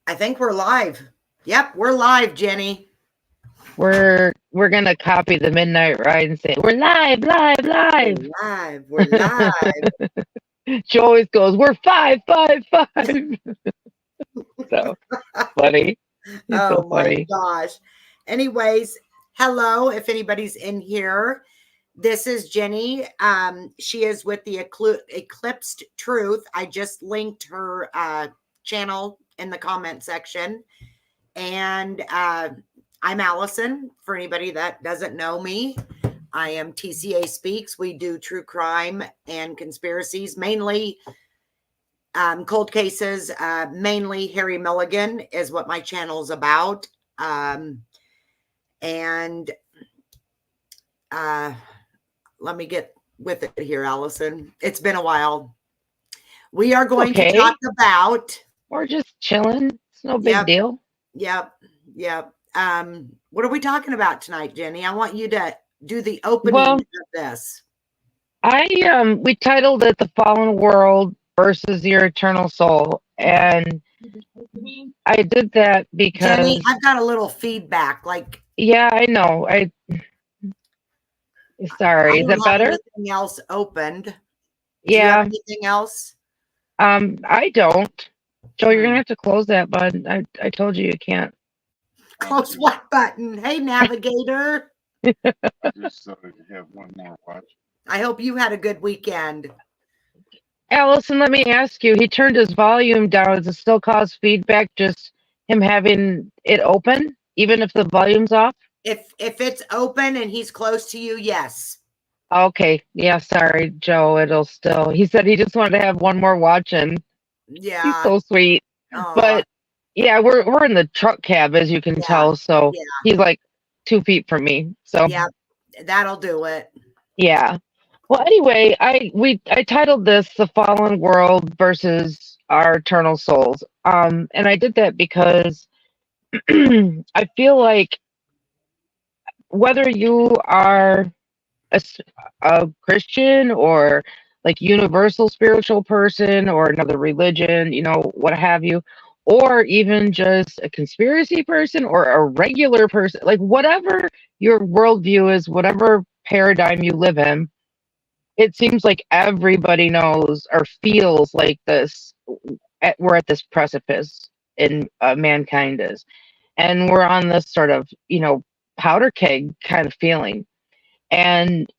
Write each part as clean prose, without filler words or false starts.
I think we're live. Yep, we're live, Jenny. We're gonna copy the Midnight Ride and say we're live, live, We're live. live. We're live. She always goes, "We're five, five, five." So funny. It's so Oh my funny. gosh. Anyways, hello. If anybody's in here, this is Jenny. She is with the Eclipsed Truth. I just linked her channel in the comment section. And I'm Allison. For anybody that doesn't know me, I am TCA Speaks. We do true crime and conspiracies, mainly cold cases. Mainly Harry Milligan is what my channel is about. And let me get with it here, Allison. It's been a while. We are going to talk about. We're just chilling. It's no big Yep. deal. Yep. What are we talking about tonight, Jenny? I want you to do the opening of this. We titled it "The Fallen World versus Your Eternal Soul," and I did that because Jenny, I've got a little feedback. Yeah, I know. Sorry. Is it better? Anything else opened? Yeah. Do you have anything else? I don't. Joe, you're gonna have to close that button. I told you can't. Close what button? Hey, navigator. Just so you have one more watch. I hope you had a good weekend. Allison, let me ask you. He turned his volume down. Does it still cause feedback? Just him having it open, even if the volume's off? If it's open and he's close to you, yes. Okay. Yeah. Sorry, Joe. It'll still. He said he just wanted to have one more watch, and yeah, he's so sweet. But yeah, we're in the truck cab, as you can tell. So he's like 2 feet from me. So yeah, that'll do it. Yeah. Well, anyway, I titled this "The Fallen World versus Our Eternal Souls," and I did that because I feel like whether you are a Christian or like universal spiritual person or another religion, what have you, or even just a conspiracy person or a regular person, like whatever your worldview is, whatever paradigm you live in, it seems like everybody knows or feels like we're at this precipice in mankind is, and we're on this sort of powder keg kind of feeling. And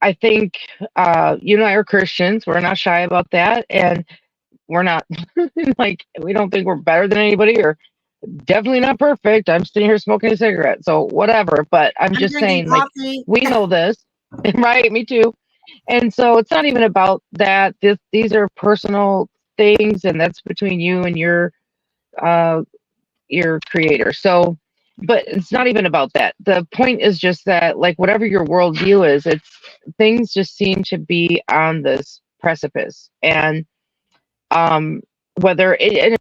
I think you and I are Christians. We're not shy about that, and we're not like, we don't think we're better than anybody, or definitely not perfect. I'm sitting here smoking a cigarette, so whatever. But I'm just saying, like, we know this, right? Me too. And so it's not even about that. These are personal things, and that's between you and your creator. So, but it's not even about that. The point is just that, like, whatever your worldview is, things just seem to be on this precipice. And I mean,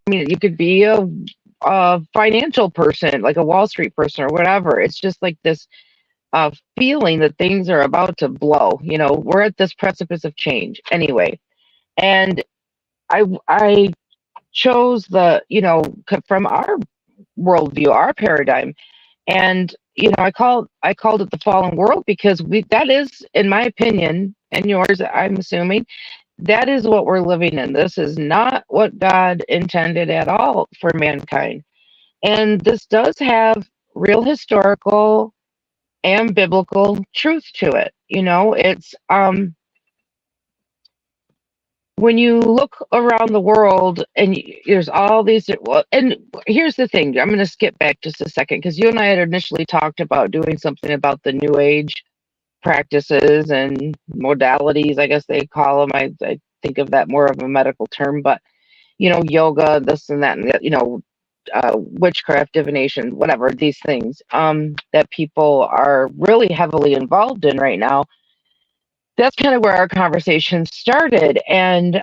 you could be a financial person, like a Wall Street person or whatever. It's just like this feeling that things are about to blow. We're at this precipice of change anyway. And I chose from our worldview, our paradigm. And I called it the fallen world because that is, in my opinion, and yours, I'm assuming, that is what we're living in. This is not what God intended at all for mankind. And this does have real historical and biblical truth to it. It's when you look around the world and there's all these, and here's the thing, I'm going to skip back just a second, because you and I had initially talked about doing something about the New Age practices and modalities, I guess they call them. I think of that more of a medical term, but yoga, this and that, and witchcraft, divination, whatever, these things that people are really heavily involved in right now. That's kind of where our conversation started. And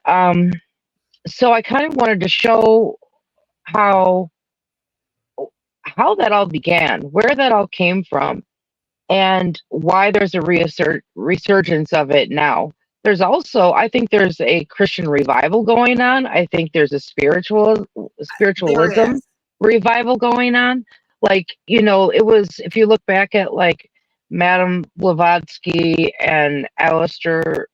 so I kind of wanted to show how that all began, where that all came from, and why there's a resurgence of it now. There's also, I think there's a Christian revival going on. I think there's a spiritualism. revival going on. Like, you know, it was, if you look back at like Madame Blavatsky and Aleister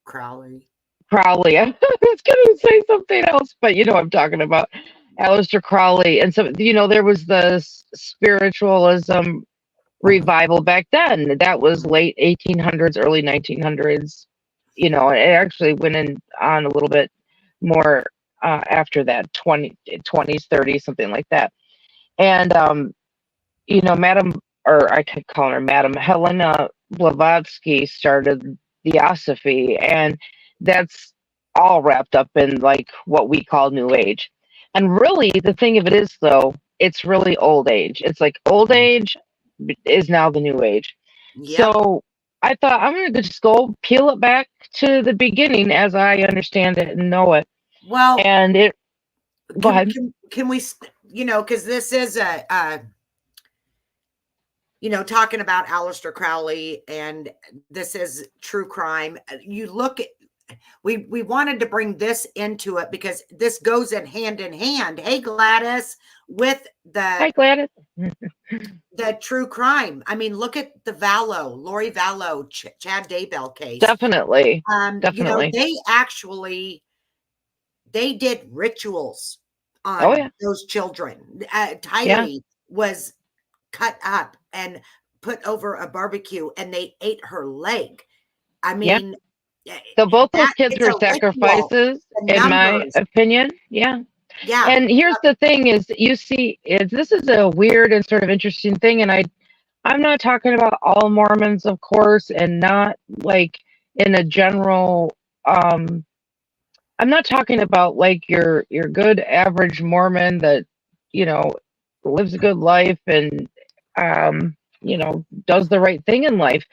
Crowley. Crowley. I was going to say something else, but you know what I'm talking about. Aleister Crowley. And so, you know, there was the spiritualism revival back then. That was late 1800s, early 1900s. You know, it actually went on a little bit more after that, 20s, 30s, something like that. And you know, Madam, or I could call her Madam Helena Blavatsky started Theosophy, and that's all wrapped up in like what we call New Age. And really, the thing of it is, though, it's really old age. It's like old age is now the New Age. Yep. So I thought I'm going to just go peel it back to the beginning as I understand it and know it. Well, And it, go ahead. Can we, you know, because this is you know, talking about Aleister Crowley, and this is true crime. You look at, we wanted to bring this into it because this goes in hand. Hey, Gladys, with Hi, the Gladys. true crime. I mean, look at the Lori Vallow, Chad Daybell case. Definitely. You know, Definitely. they did rituals on Oh, yeah. those children. Tyree was cut up and put over a barbecue, and they ate her leg. I mean, So both those that kids is were a ritual. sacrifices, The in my numbers. opinion. Yeah. Yeah. And here's the thing is, you see, this is a weird and sort of interesting thing. And I'm not talking about all Mormons, of course, and not like in a general, I'm not talking about like your good average Mormon that, you know, lives a good life and, you know, does the right thing in life.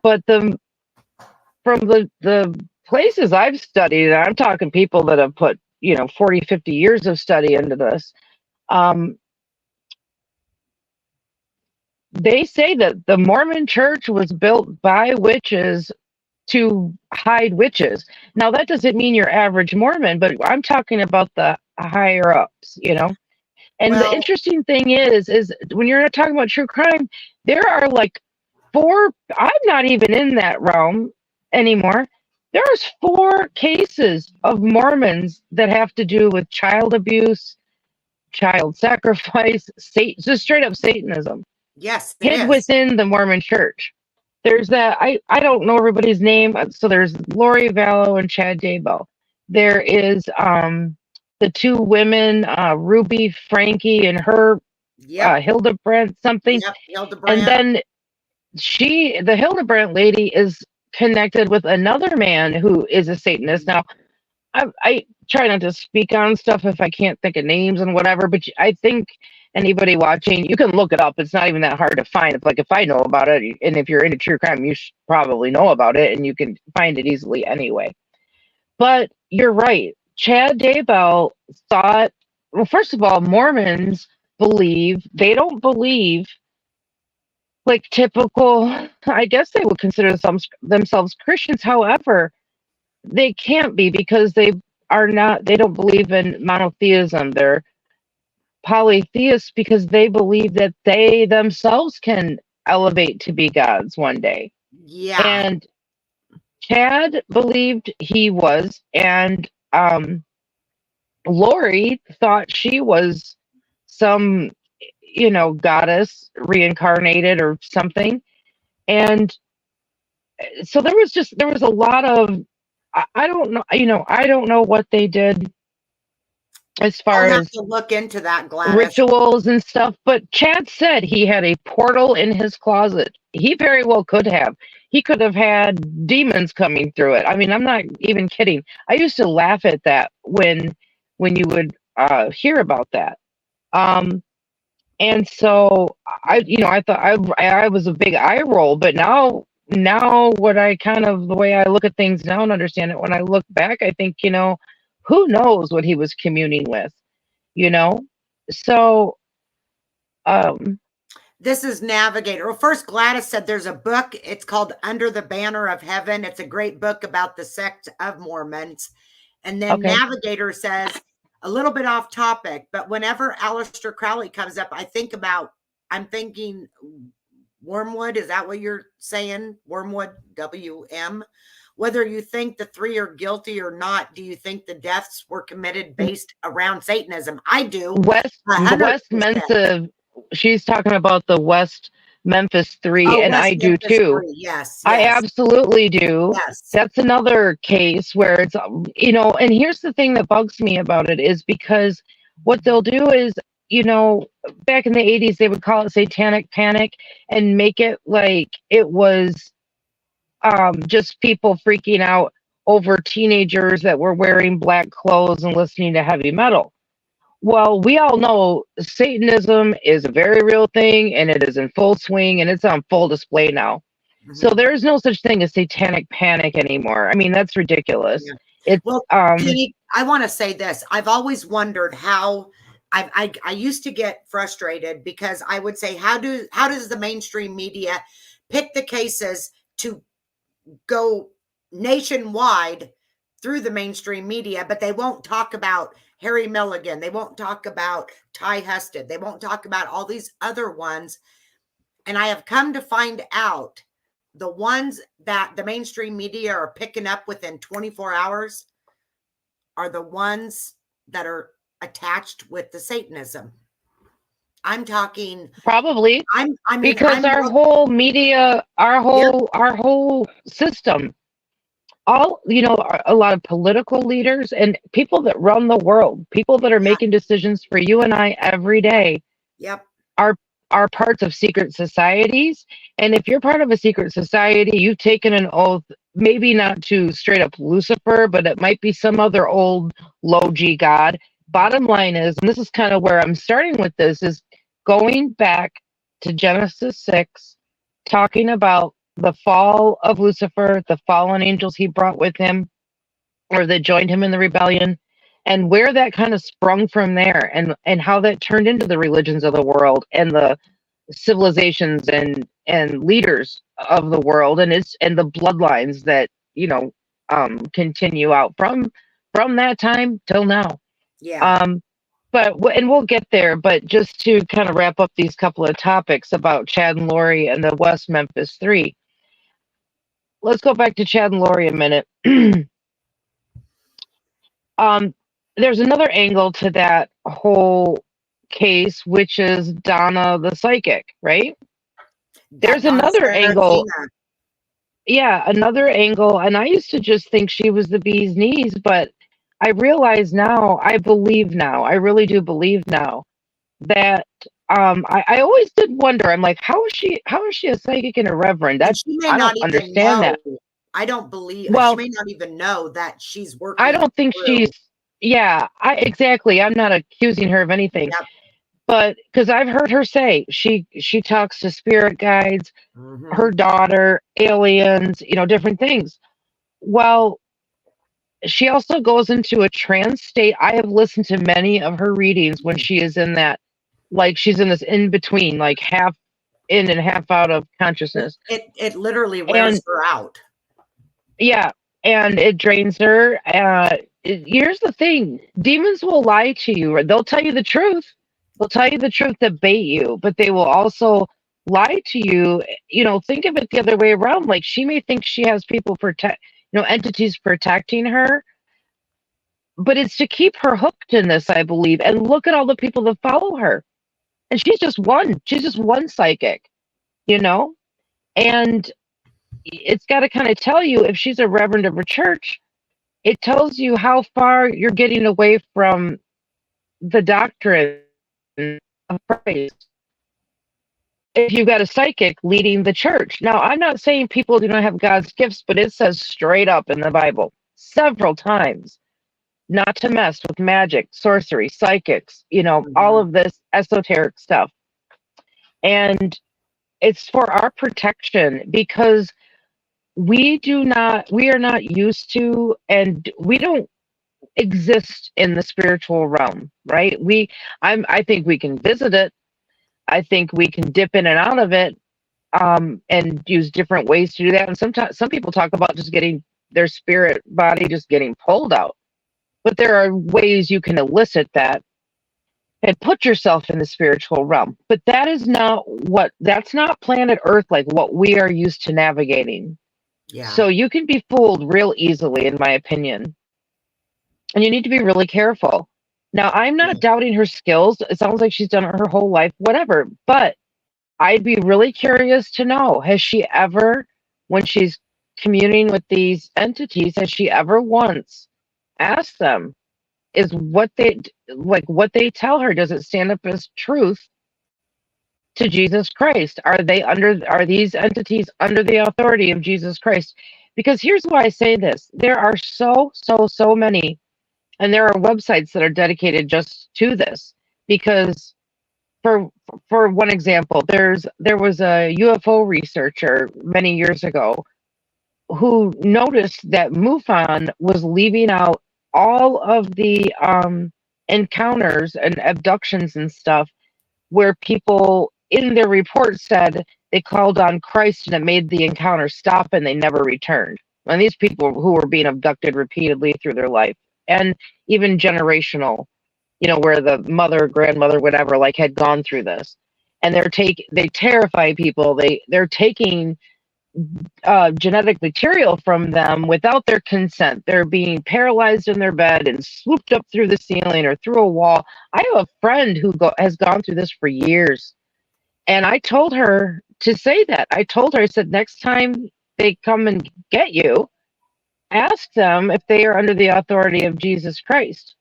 But from the places I've studied, and I'm talking people that have put, you know, 40, 50 years of study into this, they say that the Mormon church was built by witches to hide witches. Now, that doesn't mean your average Mormon, but I'm talking about the higher ups, you know? And the Well, interesting thing is when you're talking about true crime, there are like I'm not even in that realm anymore. There's 4 cases of Mormons that have to do with child abuse, child sacrifice, just straight up Satanism, yes, it hid is. within the Mormon church. There's that, I don't know everybody's name. So there's Lori Vallow and Chad Daybell. There is the 2 women, Ruby Frankie and her Yep. Hildebrandt something. Yep. And Hildebrandt. then the Hildebrandt lady is connected with another man who is a Satanist. Now, I try not to speak on stuff if I can't think of names and whatever, but I think anybody watching, you can look it up. It's not even that hard to find. Like if I know about it, and if you're into true crime, you should probably know about it, and you can find it easily anyway. But you're right. Chad Daybell thought, well, first of all, Mormons they don't believe like typical, I guess they would consider themselves Christians. However, they can't be because they don't believe in monotheism. They're polytheists because they believe that they themselves can elevate to be gods one day. Yeah. And Chad believed he was, and Lori thought she was some, you know, goddess reincarnated or something. And so there was a lot of, I don't know, you know, I don't know what they did as far I'll have as to look into that, Gladys. rituals and stuff, but Chad said he had a portal in his closet. He very well could have. He could have had demons coming through it. I mean, I'm not even kidding. I used to laugh at that when you would hear about that. Um, and so I thought I was a big eye roll, but now what I kind of the way I look at things now and understand it when I look back, I think, you know, who knows what he was communing with, you know? So um This is Navigator. Well, first, Gladys said there's a book. It's called Under the Banner of Heaven. It's a great book about the sect of Mormons. And then okay. Navigator says, a little bit off topic, but whenever Aleister Crowley comes up, I'm thinking Wormwood. Is that what you're saying? Wormwood, WM. Whether you think the three are guilty or not, do you think the deaths were committed based around Satanism? I do. West 100%. Mensa, she's talking about the West Memphis Three, Oh, and West I do Memphis too. 3. Yes, I yes, absolutely do. yes. That's another case where it's, and here's the thing that bugs me about it is because what they'll do is, back in the 80s, they would call it satanic panic and make it like it was just people freaking out over teenagers that were wearing black clothes and listening to heavy metal. Well, we all know Satanism is a very real thing and it is in full swing and it's on full display now. So Mhm. there is no such thing as satanic panic anymore. I mean, that's ridiculous. Yeah. It's Well, Jeannie, I want to say this. I've always wondered how I used to get frustrated because I would say, how does the mainstream media pick the cases to go nationwide through the mainstream media, but they won't talk about Harry Milligan. They won't talk about Ty Husted. They won't talk about all these other ones. And I have come to find out the ones that the mainstream media are picking up within 24 hours are the ones that are attached with the Satanism. I'm talking probably because I'm our whole media, our whole system, a lot of political leaders and people that run the world, people that are making decisions for you and I every day Yep. are parts of secret societies. And if you're part of a secret society, you've taken an oath, maybe not to straight up Lucifer, but it might be some other old low G god. Bottom line is, and this is kind of where I'm starting with this, is going back to Genesis 6, talking about the fall of Lucifer, the fallen angels he brought with him, or that joined him in the rebellion, and where that kind of sprung from there, and how that turned into the religions of the world and the civilizations and leaders of the world, and the bloodlines that continue out from that time till now. Yeah. And we'll get there, but just to kind of wrap up these couple of topics about Chad and Lori and the West Memphis Three, let's go back to Chad and Lori a minute. There's another angle to that whole case, which is Donna the psychic, right? There's another angle. Yeah, another angle. And I used to just think she was the bee's knees, but I realize now, I really do believe now that I always did wonder. I'm like, how is she a psychic and a reverend? And she may I not don't even understand know. that. I don't believe she Well, may not even know that she's working I don't think through. exactly. I'm not accusing her of anything. Yep. But because I've heard her say she talks to spirit guides, her daughter, aliens, different things. Well, she also goes into a trance state. I have listened to many of her readings when she is in that, like she's in this in between, like half in and half out of consciousness. It literally wears her out. Yeah, and it drains her. Here's the thing: demons will lie to you, or they'll tell you the truth. They'll tell you the truth to bait you, but they will also lie to you. Think of it the other way around. Like she may think she has people entities protecting her, but it's to keep her hooked in this, I believe. And look at all the people that follow her. And she's just one. She's just one psychic, and it's got to kind of tell you if she's a reverend of a church. It tells you how far you're getting away from the doctrine of Christ. If you've got a psychic leading the church. Now, I'm not saying people do not have God's gifts, but it says straight up in the Bible several times not to mess with magic, sorcery, psychics, all of this esoteric stuff. And it's for our protection because we are not used to, and we don't exist in the spiritual realm, right? I think we can visit it. I think we can dip in and out of it, and use different ways to do that. And sometimes some people talk about just getting their spirit body just getting pulled out. but there are ways you can elicit that and put yourself in the spiritual realm. But that's not planet Earth like what we are used to navigating. Yeah. So you can be fooled real easily, in my opinion. And you need to be really careful. Now, I'm not doubting her skills. It sounds like she's done it her whole life, whatever. But I'd be really curious to know, has she ever, when she's communing with these entities, has she ever once asked them, is what they tell her, does it stand up as truth to Jesus Christ? Are these entities under the authority of Jesus Christ? Because here's why I say this. There are so many, and there are websites that are dedicated just to this. Because for one example, there was a UFO researcher many years ago who noticed that MUFON was leaving out all of the encounters and abductions and stuff where people in their report said they called on Christ and it made the encounter stop and they never returned. And these people who were being abducted repeatedly through their life, and even generational, where the mother, grandmother, whatever, like had gone through this. And they terrify people. They're taking genetic material from them without their consent. They're being paralyzed in their bed and swooped up through the ceiling or through a wall. I have a friend who has gone through this for years. And I told her to say that. I said, next time they come and get you, ask them if they are under the authority of Jesus Christ.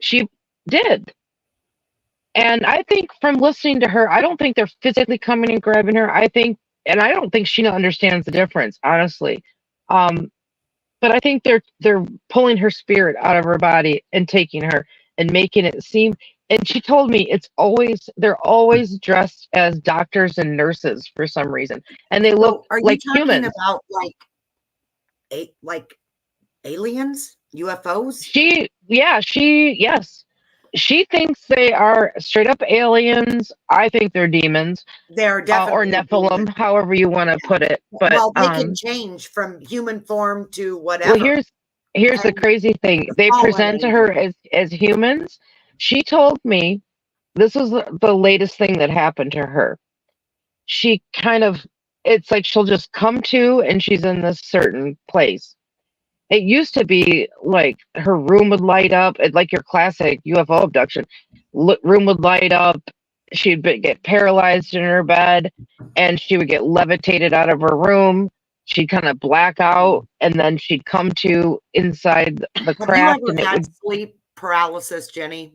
She did. And I think from listening to her, I don't think they're physically coming and grabbing her. I don't think she understands the difference, honestly. But I think they're pulling her spirit out of her body and taking her and making it seem. And she told me they're always dressed as doctors and nurses for some reason, and they look like humans. Are you talking about like aliens, UFOs? Yes. She thinks they are straight up aliens. I think they're demons. They're definitely or Nephilim, demons. However you want to put it. But they can change from human form to whatever. Well, here's the crazy thing. They present to her as humans. She told me this was the latest thing that happened to her. She it's like she'll just come to and she's in this certain place. It used to be like her room would light up, like your classic UFO abduction. Room would light up. She'd get paralyzed in her bed, and she would get levitated out of her room. She'd kind of black out, and then she'd come to inside the craft. Have you ever had sleep paralysis, Jenny?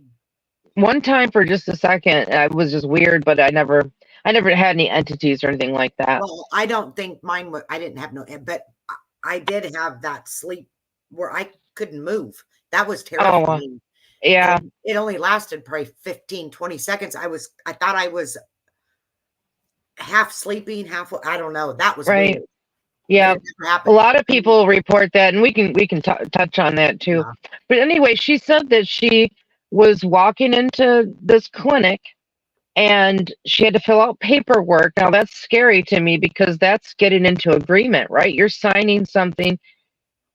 One time for just a second, it was just weird, but I never had any entities or anything like that. Well, I don't think mine was. I didn't have but I did have that sleep where I couldn't move. That was terrifying. Yeah. And it only lasted probably 15, 20 seconds. I thought I was half sleeping, I don't know. That was right. weird. Yeah. A lot of people report that, and we can touch on that too. Yeah. But anyway, she said that she was walking into this clinic and she had to fill out paperwork. Now that's scary to me because that's getting into agreement, right? You're signing something.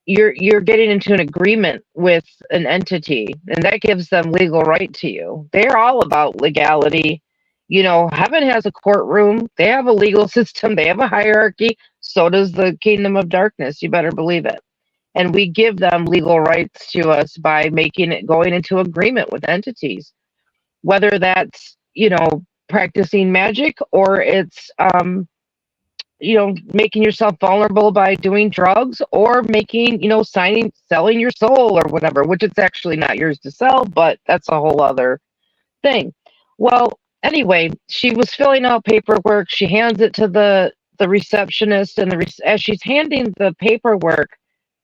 You're getting into an agreement with an entity, and that gives them legal right to you. They're all about legality. Heaven has a courtroom. They have a legal system. They have a hierarchy. So does the kingdom of darkness. You better believe it. And we give them legal rights to us by going into agreement with entities, whether that's, practicing magic or it's, making yourself vulnerable by doing drugs or selling your soul or whatever, which it's actually not yours to sell, but that's a whole other thing. Well, anyway, she was filling out paperwork. She hands it to the receptionist, and as she's handing the paperwork,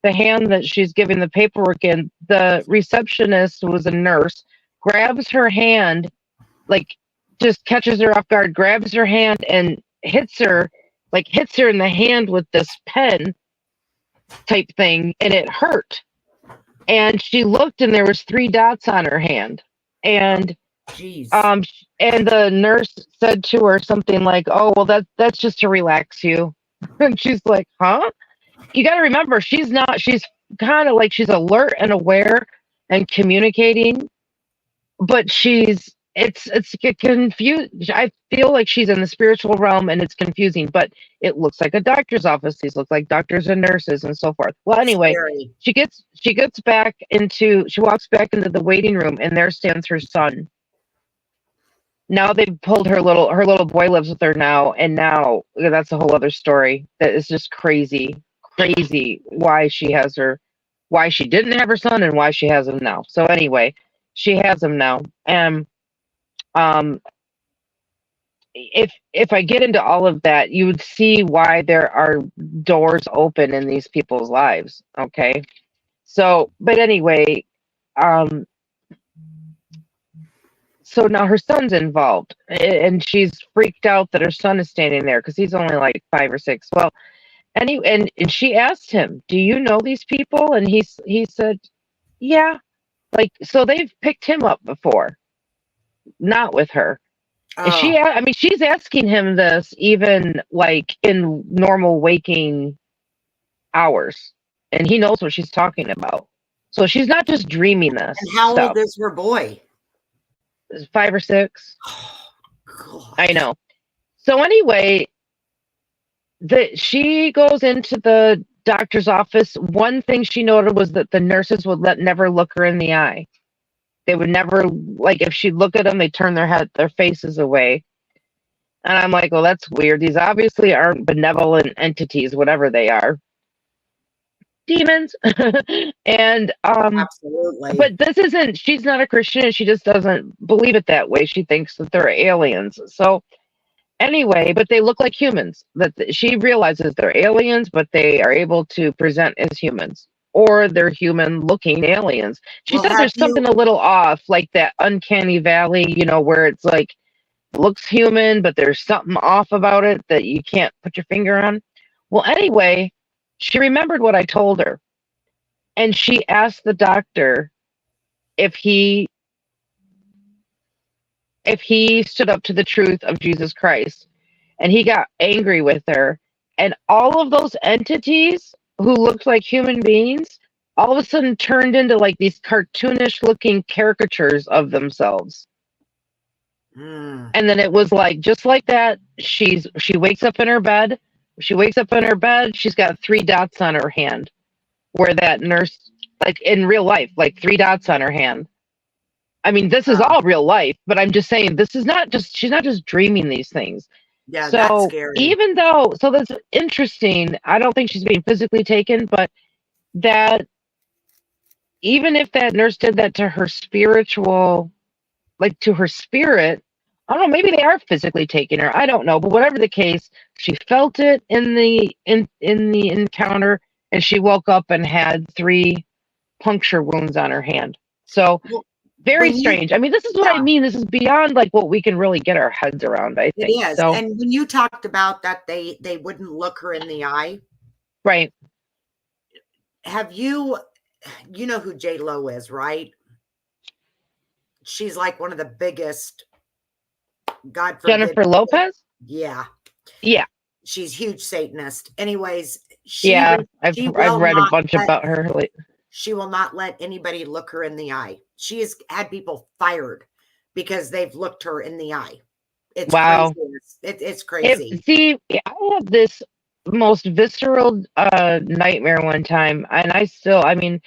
the hand that she's giving the paperwork in, the receptionist was a nurse, grabs her hand, like just catches her off guard, grabs her hand and hits her in the hand with this pen type thing, and it hurt. And she looked, and there was 3 dots on her hand. And jeez. And the nurse said to her something like, "Oh, well, that's just to relax you." And she's like, "Huh?" You got to remember, she's kind of like she's alert and aware and communicating, but it's confused. I feel like she's in the spiritual realm and it's confusing, but it looks like a doctor's office. These look like doctors and nurses and so forth. Well, anyway, Scary. she walks back into the waiting room, and there stands her son. Now they've pulled her little boy lives with her now, and now that's a whole other story. That is just crazy, crazy why she didn't have her son and why she has him now. So anyway, she has him now. And um if I get into all of that, you would see why there are doors open in these people's lives. Okay. So, but anyway, um so now her son's involved, and she's freaked out that her son is standing there because he's only like 5 or 6. Well, and she asked him, "Do you know these people?" And he said, "Yeah." Like, so they've picked him up before, not with her. And Oh, I mean, she's asking him this even like in normal waking hours, and he knows what she's talking about. So she's not just dreaming this and how old stuff. is her boy? 5 or 6. Oh, I gosh. know. So anyway, she goes into the doctor's office. One thing she noted was that the nurses would never look her in the eye. They would never, like, if she'd look at them, they turn their faces away. And I'm like, well, that's weird. These obviously aren't benevolent entities, whatever they are. Demons. And Absolutely. but this isn't, she's not a Christian, and she just doesn't believe it that way. She thinks that they're aliens. So anyway, but they look like humans. She realizes they're aliens, but they are able to present as humans, or they're human-looking aliens. She Well, said have there's something you? a little off, like that uncanny valley, where it's like looks human, but there's something off about it that you can't put your finger on. Well, anyway, she remembered what I told her, and she asked the doctor if he stood up to the truth of Jesus Christ, and he got angry with her. And all of those entities who looked like human beings all of a sudden turned into like these cartoonish looking caricatures of themselves. Mm. And then it was like just like that. She wakes up in her bed. She wakes up in her bed. She's got 3 dots on her hand, where that nurse, like in real life, like 3 dots on her hand. I mean, this is Wow. all real life, but I'm just saying this is not just, she's not just dreaming these things. Yeah, that's So scary. so that's interesting. I don't think she's being physically taken, but that even if that nurse did that to her spiritual, like to her spirit, I don't know, maybe they are physically taking her. I don't know, but whatever the case, she felt it in the encounter, and she woke up and had 3 puncture wounds on her hand. So Well, very when you, strange. I mean, this is what I yeah, mean. This is beyond like what we can really get our heads around, I it think. is. So, And when you talked about that, they wouldn't look her in the eye. right. Have you know who J Lo is, right? She's like one of the biggest, God forbid. Jennifer Lopez? Yeah, Yeah. she's huge Satanist. Anyways, Yeah. she I've will read a not bunch let about her. she will not let anybody look her in the eye. She has had people fired because they've looked her in the eye. It's crazy. Wow. It's crazy. See, I had this most visceral nightmare one time, and I mean,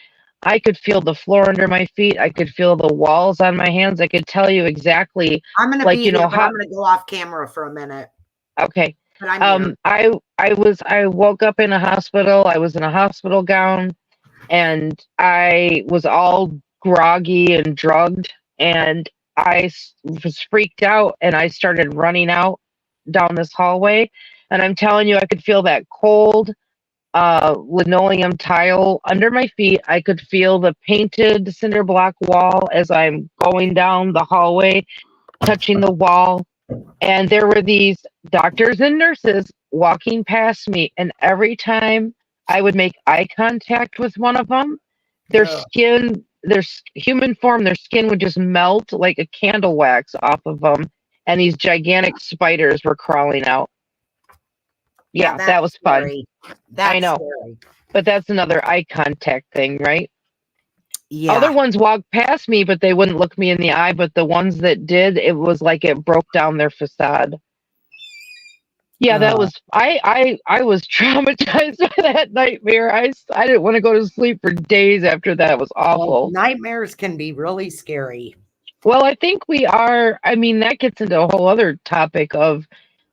I could feel the floor under my feet. I could feel the walls on my hands. I could tell you exactly, I'm going to like, be here, but how. I'm going to go off camera for a minute. Okay. But I'm here. I woke up in a hospital. I was in a hospital gown, and I was all groggy and drugged, and was freaked out, and I started running out down this hallway, and I'm telling you, I could feel that cold linoleum tile under my feet. I could feel the painted cinder block wall as I'm going down the hallway, touching the wall. And there were these doctors and nurses walking past me, and every time I would make eye contact with one of them, Ugh. their human form, their skin would just melt like a candle wax off of them, and these gigantic spiders were crawling out. Yeah, Yeah, that that's was fun. scary. I That's know. scary. But that's another eye contact thing, right? Other Yeah. ones walked past me, but they wouldn't look me in the eye. But the ones that did, it was like it broke down their facade. Yeah, that Oh, was I was traumatized by that nightmare. I didn't want to go to sleep for days after that. It was well, awful. nightmares can be really scary. Well, I think we are. I mean, that gets into a whole other topic of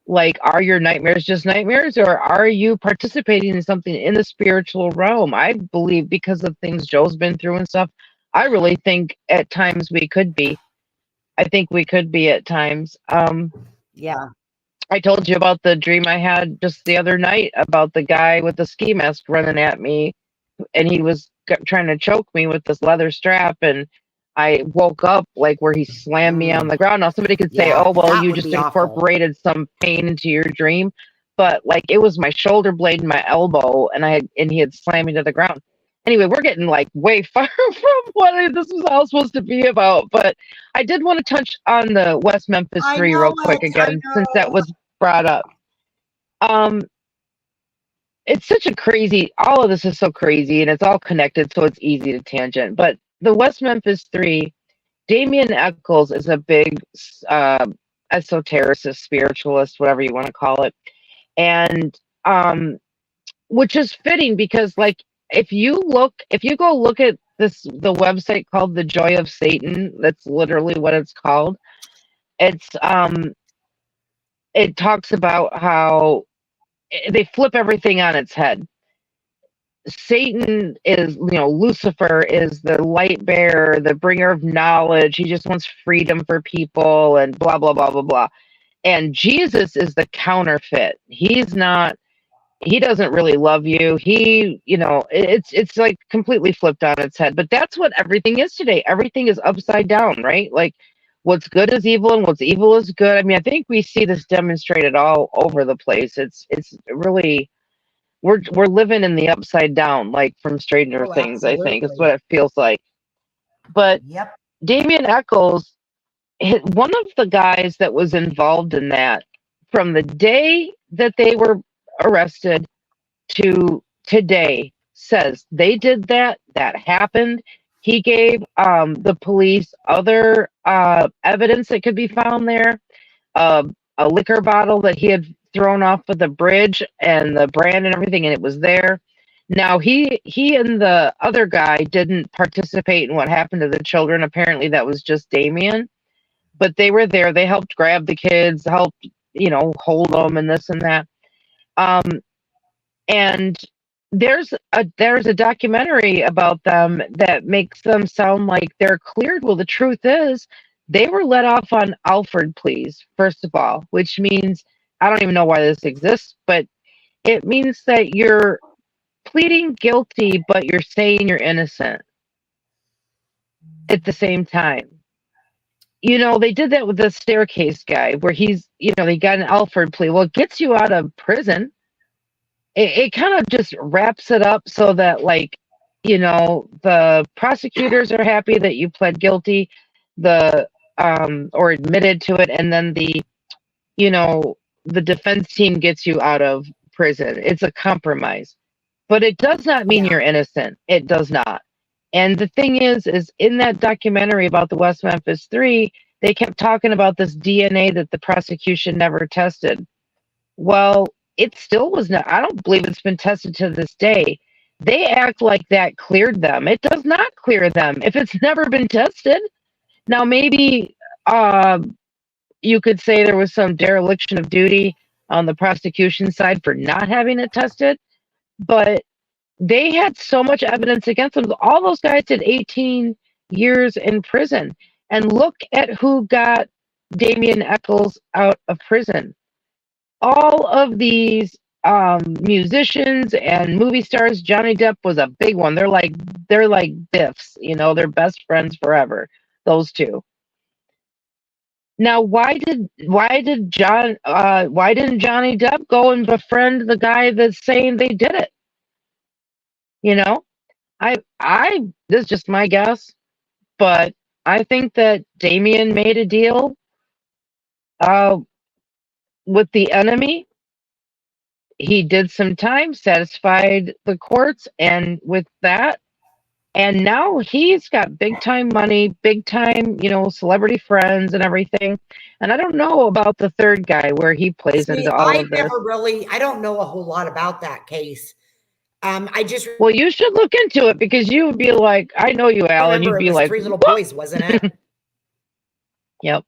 like, are your nightmares just nightmares, or are you participating in something in the spiritual realm? I believe because of things Joe's been through and stuff, I really think at times we could be. I think we could be at times. Yeah. I told you about the dream I had just the other night about the guy with the ski mask running at me, and he was trying to choke me with this leather strap, and I woke up like where he slammed me on Mm, the ground. Now somebody could say, yeah. oh well, That you would just be awful. incorporated some pain into your dream, but like it was my shoulder blade and my elbow, and he had slammed me to the ground. Anyway, we're getting like way far from what this was all supposed to be about, but I did want to touch on the West Memphis I Three know real quick it. I again, since that know. was brought up. Um, it's such a crazy, all of this is so crazy and it's all connected, so it's easy to tangent. But the West Memphis Three, Damien Eccles is a big uh, esotericist, spiritualist, whatever you want to call it. And which is fitting because, like, if you go look at the website called The Joy of Satan, that's literally what it's called. It's, it talks about how they flip everything on its head. Satan is, Lucifer is the light bearer, the bringer of knowledge. He just wants freedom for people and blah, blah, blah, blah, blah. And Jesus is the counterfeit. He doesn't really love you. It's like completely flipped on its head. But that's what everything is today. Everything is upside down, right? Like what's good is evil and what's evil is good. I mean, I think we see this demonstrated all over the place. It's really we're living in the upside down, like from Stranger Oh, Things, I think, is what absolutely. it feels like. But Yep. Damien Eccles, one of the guys that was involved in that from the day that they were arrested to today says they did that, that happened. He gave the police other evidence that could be found there, uh, a liquor bottle that he had thrown off of the bridge and the brand and everything, and it was there. Now he and the other guy didn't participate in what happened to the children. Apparently, that was just Damien, but they were there. They helped grab the kids, helped hold them, and this and that. Um, and there's a documentary about them that makes them sound like they're cleared. Well, the truth is they were let off on Alford pleas, first of all, which means I don't even know why this exists, but it means that you're pleading guilty but you're saying you're innocent at the same time. They did that with the staircase guy where they got an Alford plea. Well, it gets you out of prison. It kind of just wraps it up so that, like, the prosecutors are happy that you pled guilty, the or admitted to it, and then you know the defense team gets you out of prison. It's a compromise, but it does not mean Yeah. you're innocent. It does not. And the thing is in that documentary about the West Memphis Three, they kept talking about this DNA that the prosecution never tested. Well, it still was not. I don't believe it's been tested to this day. They act like that cleared them. It does not clear them if it's never been tested. Now, maybe uh, you could say there was some dereliction of duty on the prosecution side for not having it tested, but they had so much evidence against them. All those guys did 18 years in prison. And look at who got Damien Eccles out of prison. All of these musicians and movie stars. Johnny Depp was a big one. They're like Biffs, they're best friends forever. Those two. Now, why didn't Johnny Depp go and befriend the guy that's saying they did it? You know, I this is just my guess, but I think that Damien made a deal uh with the enemy he did some time, satisfied the courts, and with that, and now he's got big time money, big time, celebrity friends and everything. And I don't know about the third guy where he plays See, into all of this. I don't know a whole lot about that case. I just Well, you should look into it because you would be like, I know you, Al, and remember you'd it be was like, 3 little what? boys, wasn't it? Yep.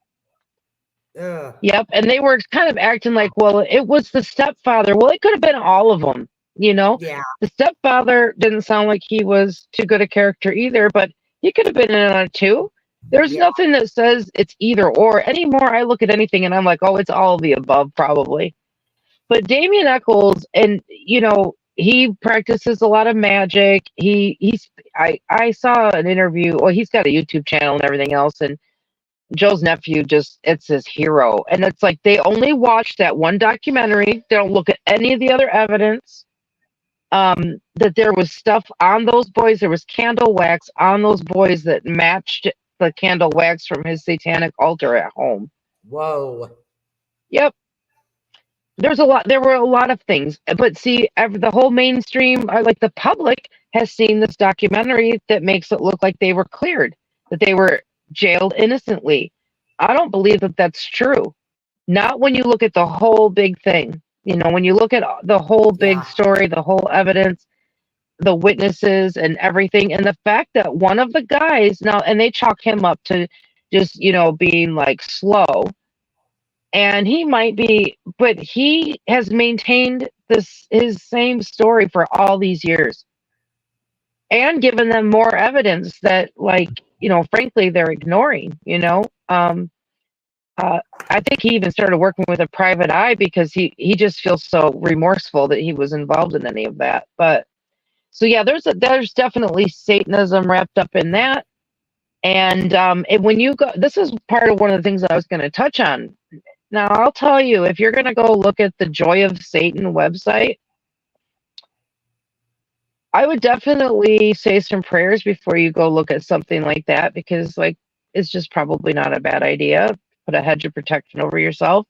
Ugh. Yep. And they were kind of acting like, well, it was the stepfather. Well, it could have been all of them, Yeah, The stepfather didn't sound like he was too good a character either, but he could have been in on it too. There's yeah, nothing that says it's either or anymore. I look at anything and I'm like, oh, it's all of the above, probably. But Damien Eccles, and he practices a lot of magic. I saw an interview. Well, he's got a YouTube channel and everything else, and Joe's nephew it's his hero. And it's like they only watch that one documentary. They don't look at any of the other evidence. That there was stuff on those boys. There was candle wax on those boys that matched the candle wax from his satanic altar at home. whoa. Yep. There were a lot of things, but see, the whole mainstream, like the public, has seen this documentary that makes it look like they were cleared, that they were jailed innocently. I don't believe that that's true. Not when you look at the whole big thing. When you look at the whole big Yeah. story, the whole evidence, the witnesses and everything, and the fact that one of the guys now, and they chalk him up to just, being like slow. And he might be, but he has maintained his same story for all these years and given them more evidence that, like, frankly, they're ignoring, I think he even started working with a private eye because he just feels so remorseful that he was involved in any of that. But so yeah, there's definitely Satanism wrapped up in that. And when you go, this is part of one of the things that I was going to touch on. Now, I'll tell you, if you're going to go look at the Joy of Satan website, I would definitely say some prayers before you go look at something like that, because like it's just probably not a bad idea. Put a hedge of protection over yourself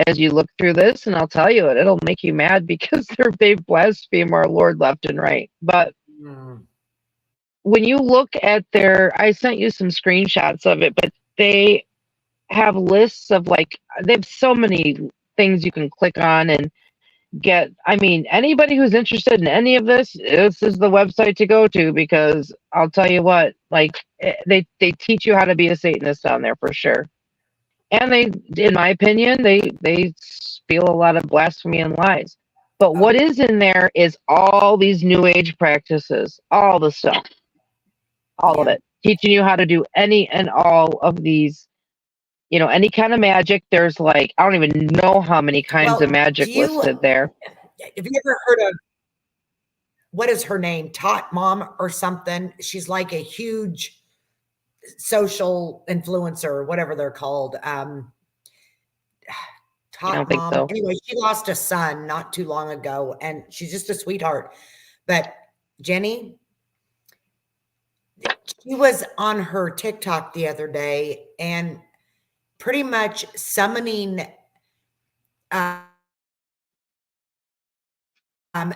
as you look through this, and I'll tell you, it'll make you mad because they blaspheme our Lord left and right. But when you look at I sent you some screenshots of it, but they have lists of they have so many things you can click on and get. I mean, anybody who's interested in any of this is the website to go to, because I'll tell you what, they teach you how to be a Satanist on there for sure. And in my opinion, they spiel a lot of blasphemy and lies. But what is in there is all these new age practices, all the stuff, all of it, teaching you how to do any and all of these, any kind of magic. There's I don't even know how many kinds of magic listed there. Have you ever heard of, what is her name? Tot Mom or something? She's like a huge social influencer, or whatever they're called. I Tot don't think Mom. so. Anyway, she lost a son not too long ago, and she's just a sweetheart. But Jenny, she was on her TikTok the other day and pretty much summoning,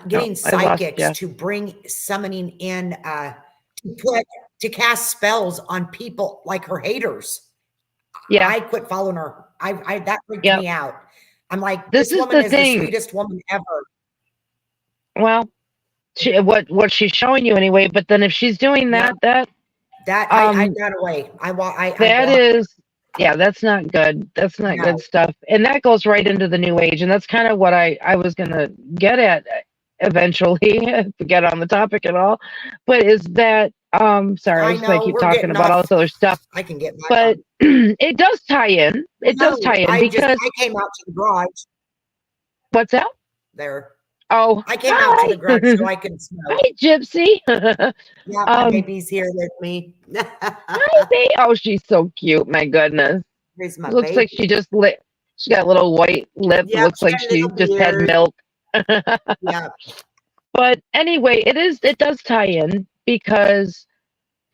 getting psychics to bring summoning in, to cast spells on people like her haters. Yeah, I quit following her. I that freaked me out. I'm like, this woman is the sweetest woman ever. Well, what she's showing you anyway. But then if she's doing that, I got away. That's not good. That's not good stuff. And that goes right into the new age. And that's kind of what I was gonna get at eventually, if we get on the topic at all. But is that sorry, I keep talking about all this other stuff. I can get back but it does tie in. It does tie in because I came out to the garage. What's that? There. Oh, I came out to the garage so I can smell. Hi, Gypsy. Yeah, my baby's here with me. Hi, baby. Oh, she's so cute. My goodness. Looks like she just lit. She got a little white lip. Yeah, looks like she just had milk. Yeah. But anyway, it does tie in because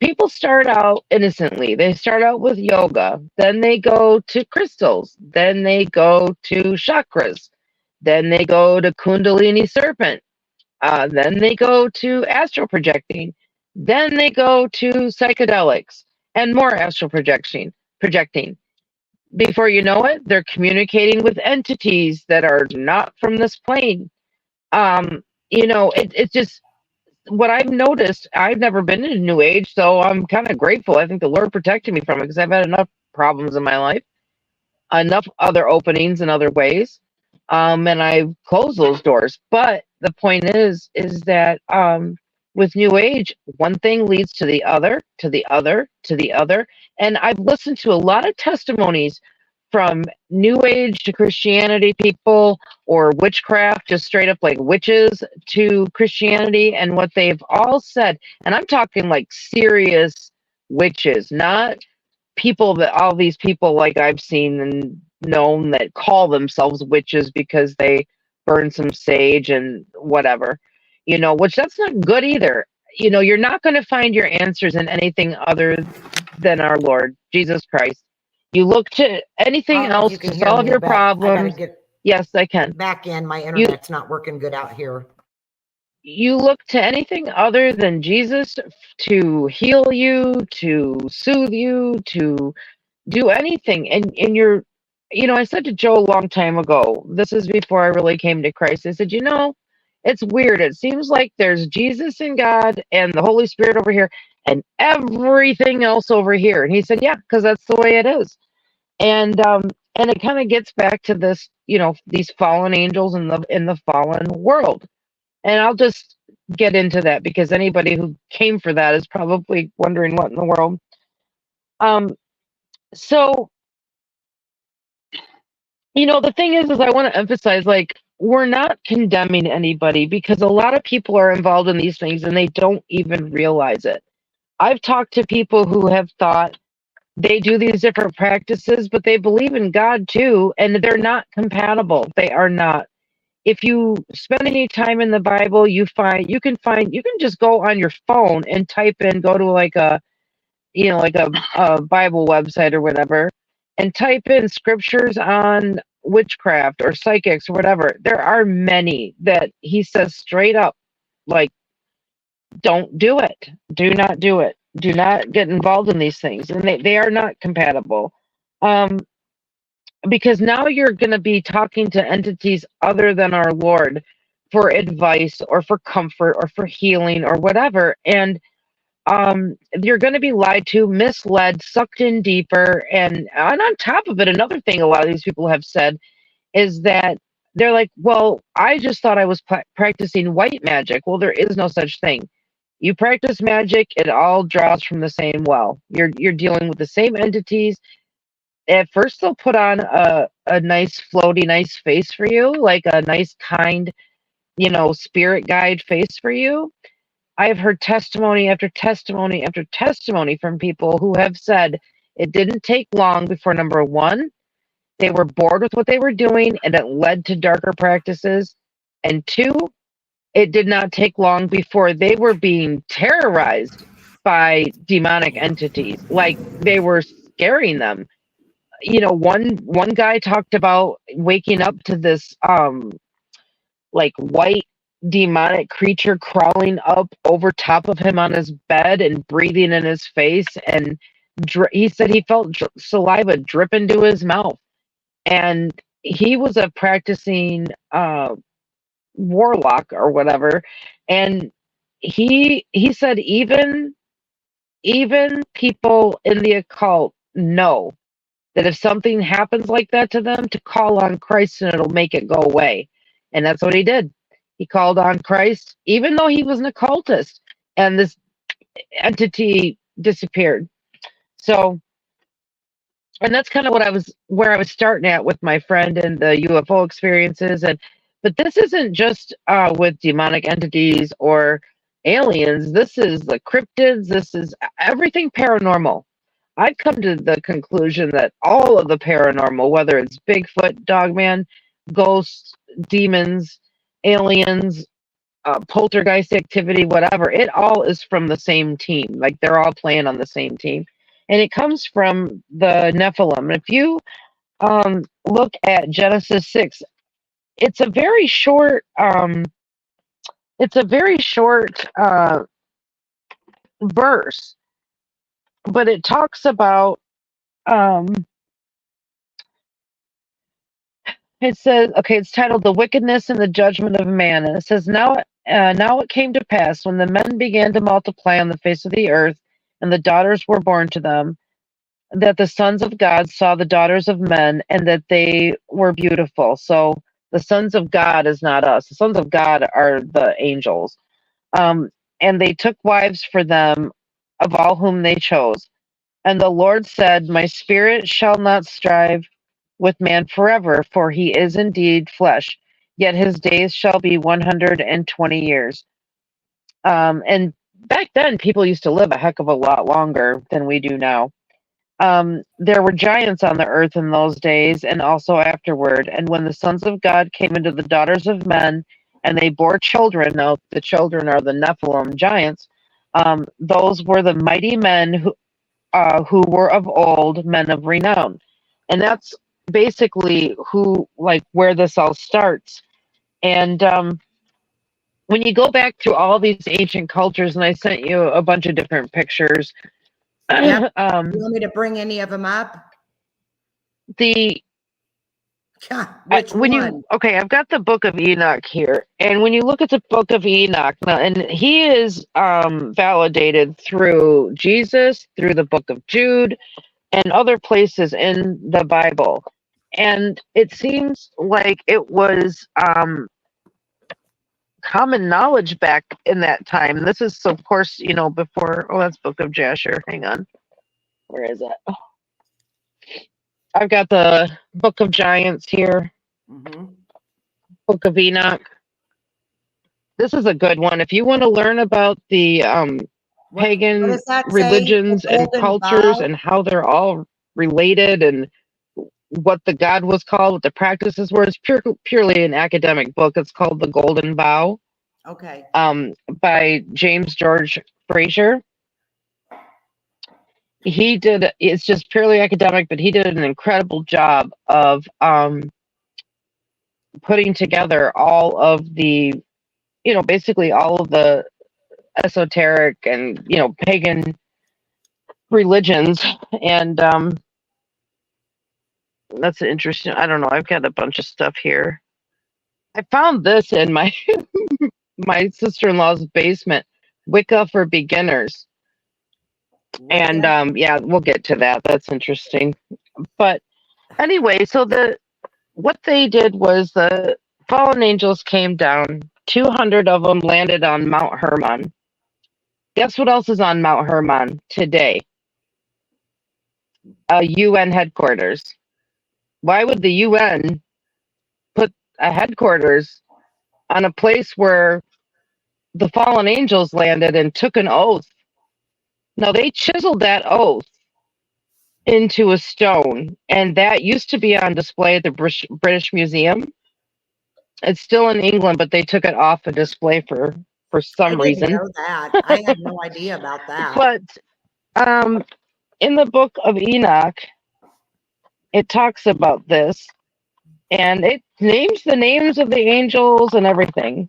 people start out innocently. They start out with yoga, then they go to crystals, then they go to chakras, Then they go to Kundalini Serpent. Then they go to astral projecting. Then they go to psychedelics and more astral projecting. Before you know it, they're communicating with entities that are not from this plane. It's just what I've noticed. I've never been in a New Age, so I'm kind of grateful. I think the Lord protected me from it because I've had enough problems in my life, enough other openings in other ways, and I closed those doors. But the point is that with New Age, one thing leads to the other, to the other, to the other, and I've listened to a lot of testimonies from New Age to Christianity people, or witchcraft, just straight up like witches to Christianity, and what they've all said. And I'm talking like serious witches, not people that all these people like I've seen and known that call themselves witches because they burn some sage and whatever, which that's not good either. You're not going to find your answers in anything other than our Lord Jesus Christ. You look to anything If else you can to hear solve me, your but I gotta problems. get Yes, I can. back in. My You internet's not working good out here. you look to anything other than Jesus to heal you, to soothe you, to do anything. And I said to Joe a long time ago, this is before I really came to Christ, I said, it's weird. It seems like there's Jesus and God and the Holy Spirit over here and everything else over here. And he said, yeah, because that's the way it is. And it kind of gets back to this, these fallen angels in the fallen world. And I'll just get into that because anybody who came for that is probably wondering what in the world. Um, so the thing is I want to emphasize, like, we're not condemning anybody because a lot of people are involved in these things and they don't even realize it. I've talked to people who have thought they do these different practices, but they believe in God too, and they're not compatible. They are not. If you spend any time in the Bible, you can just go on your phone and type in, go to like a Bible website or whatever, and type in scriptures on witchcraft or psychics or whatever. There are many that he says straight up, like, don't do it. Do not do it. Do not get involved in these things. And they are not compatible. Um, because now you're going to be talking to entities other than our Lord for advice or for comfort or for healing or whatever. And you're going to be lied to, misled, sucked in deeper. And on top of it, another thing a lot of these people have said is that they're like, well, I just thought I was practicing white magic. Well, there is no such thing. You practice magic, it all draws from the same well. You're dealing with the same entities. At first, they'll put on a nice, floaty, nice face for you, like a nice, kind, spirit guide face for you. I have heard testimony after testimony after testimony from people who have said it didn't take long before, number one, they were bored with what they were doing and it led to darker practices. And two, it did not take long before they were being terrorized by demonic entities. Like they were scaring them. One guy talked about waking up to this like white demonic creature crawling up over top of him on his bed and breathing in his face, and he said he felt saliva drip into his mouth, and he was a practicing warlock or whatever, and he said even people in the occult know that if something happens like that to them, to call on Christ and it'll make it go away. And that's what he did. He called on Christ, even though he was an occultist, and this entity disappeared. So, and that's kind of where I was starting at with my friend and the UFO experiences. But this isn't just with demonic entities or aliens. This is the cryptids. This is everything paranormal. I've come to the conclusion that all of the paranormal, whether it's Bigfoot, Dogman, ghosts, demons, aliens, poltergeist activity, whatever, it all is from the same team. Like they're all playing on the same team. And it comes from the Nephilim. If you look at Genesis 6, it's a very short verse, but it talks about um, it says, okay, it's titled "The Wickedness and the Judgment of Man," and it says, now it came to pass when the men began to multiply on the face of the earth, and the daughters were born to them, that the sons of God saw the daughters of men, and that they were beautiful. So the sons of God is not us. The sons of God are the angels. Um, and they took wives for them of all whom they chose. And the Lord said, My spirit shall not strive with man forever, for he is indeed flesh, yet his days shall be 120 years. And back then, people used to live a heck of a lot longer than we do now. There were giants on the earth in those days and also afterward. And when the sons of God came into the daughters of men, and they bore children, now the children are the Nephilim giants, those were the mighty men who were of old, men of renown. And that's basically where this all starts. And when you go back through all these ancient cultures, and I sent you a bunch of different pictures. Yep. You want me to bring any of them up? Which one? I've got the Book of Enoch here, and when you look at the Book of Enoch, and he is validated through Jesus, through the Book of Jude, and other places in the Bible, and it seems like it was common knowledge back in that time. This is, of course, before. Oh, that's Book of Jasher. Hang on, where is it? I've got the Book of Giants here. Mm-hmm. Book of Enoch. This is a good one. If you want to learn about the pagan religions and cultures and how they're all related and what the god was called, what the practices were, it's purely an academic book. It's called The Golden Bough. Okay. By James George Fraser. It's just purely academic, but he did an incredible job of putting together all of the, basically all of the esoteric and, pagan religions. And that's interesting. I don't know. I've got a bunch of stuff here. I found this in my my sister-in-law's basement, Wicca for Beginners. And yeah, we'll get to that. That's interesting. But anyway, so what they did was the fallen angels came down. 200 of them landed on Mount Hermon. Guess what else is on Mount Hermon today? UN headquarters. Why would the UN put a headquarters on a place where the fallen angels landed and took an oath? Now, they chiseled that oath into a stone, and that used to be on display at the British Museum. It's still in England, but they took it off a display for some reason. I didn't know that. I had no idea about that. But in the Book of Enoch, it talks about this, and it names the names of the angels and everything.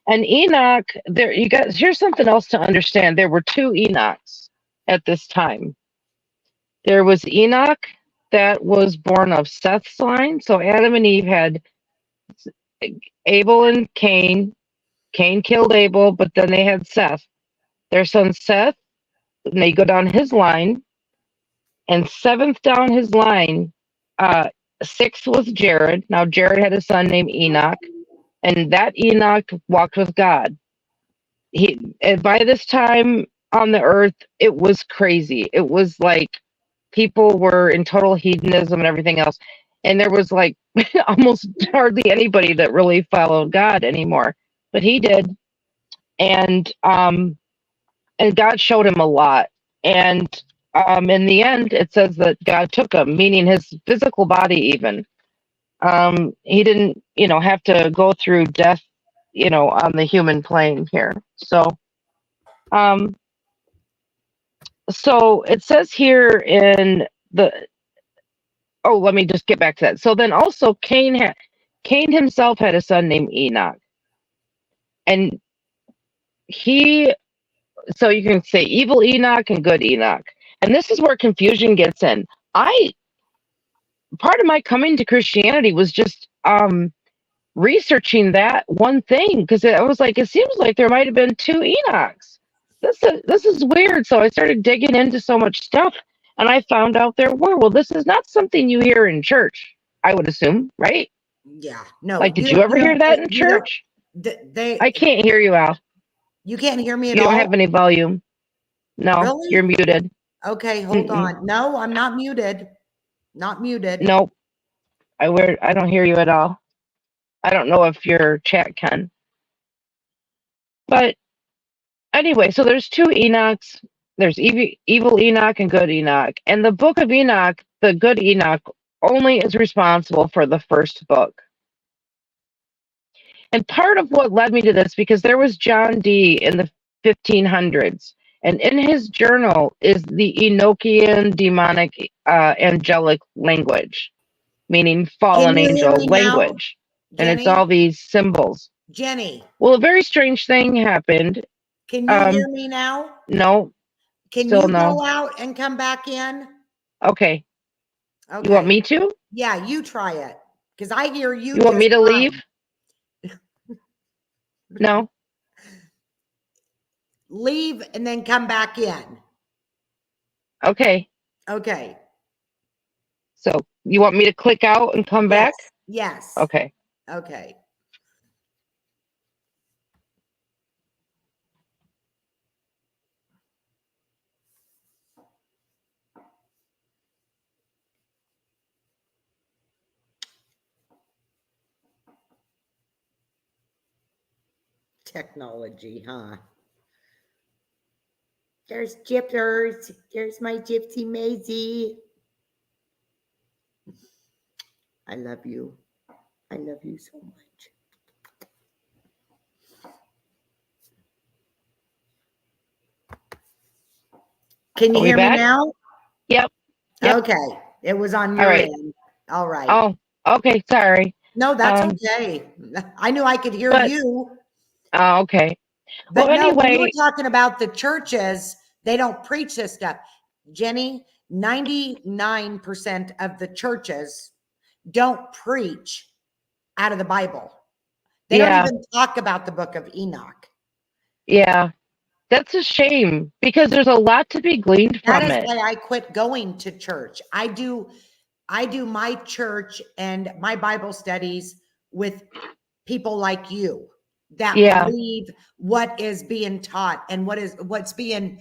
And Enoch, here's something else to understand. There were two Enochs at this time. There was Enoch that was born of Seth's line. So Adam and Eve had Abel and Cain. Cain killed Abel, but then they had Seth. Their son Seth, and they go down his line. And seventh down his line, sixth was Jared. Now Jared had a son named Enoch, and that Enoch walked with God. By this time on the earth, it was crazy. It was like people were in total hedonism and everything else. And there was like almost hardly anybody that really followed God anymore. But he did. And God showed him a lot. And in the end, it says that God took him, meaning his physical body even. He didn't, have to go through death, on the human plane here. So it says here in let me just get back to that. So then also Cain Cain himself had a son named Enoch. And so you can say evil Enoch and good Enoch. And this is where confusion gets in. Part of my coming to Christianity was just researching that one thing, because I was like, it seems like there might have been two Enochs. This is weird. So I started digging into so much stuff, and I found out there were. Well, this is not something you hear in church, I would assume, right? Yeah. No. Like, did you ever hear that in church? I can't hear you, Al. You can't hear me at You all? don't have any volume. No, Really? you're muted. Okay, hold on. No, I'm not muted. Not muted. Nope. I don't hear you at all. I don't know if your chat can. But anyway, so there's two Enochs. There's evil Enoch and good Enoch. And the book of Enoch, the good Enoch, only is responsible for the first book. And part of what led me to this, because there was John Dee in the 1500s, and in his journal is the Enochian demonic angelic language, meaning fallen angel language. Jenny? And it's all these symbols. Jenny. Well, a very strange thing happened. Can you hear me now? No. Can you go out and come back in? Okay. You want me to? Yeah, you try it. Because I hear you. You want me to leave? No. Leave and then come back in. Okay. Okay. So you want me to click out and come back? Yes. Okay. Okay. Technology, huh? There's Gypters. There's my Gypsy Maisie. I love you. I love you so much. Can you hear me now? Yep. Okay. It was on your end. All right. Oh, okay. Sorry. No, that's okay. I knew I could hear you. Oh, okay. But well, no, anyway, when you were talking about the churches, they don't preach this stuff. Jenny, 99% of the churches don't preach out of the Bible. They don't even talk about the book of Enoch. Yeah. That's a shame, because there's a lot to be gleaned from it. That is why I quit going to church. I do my church and my Bible studies with people like you that believe what is being taught and what's being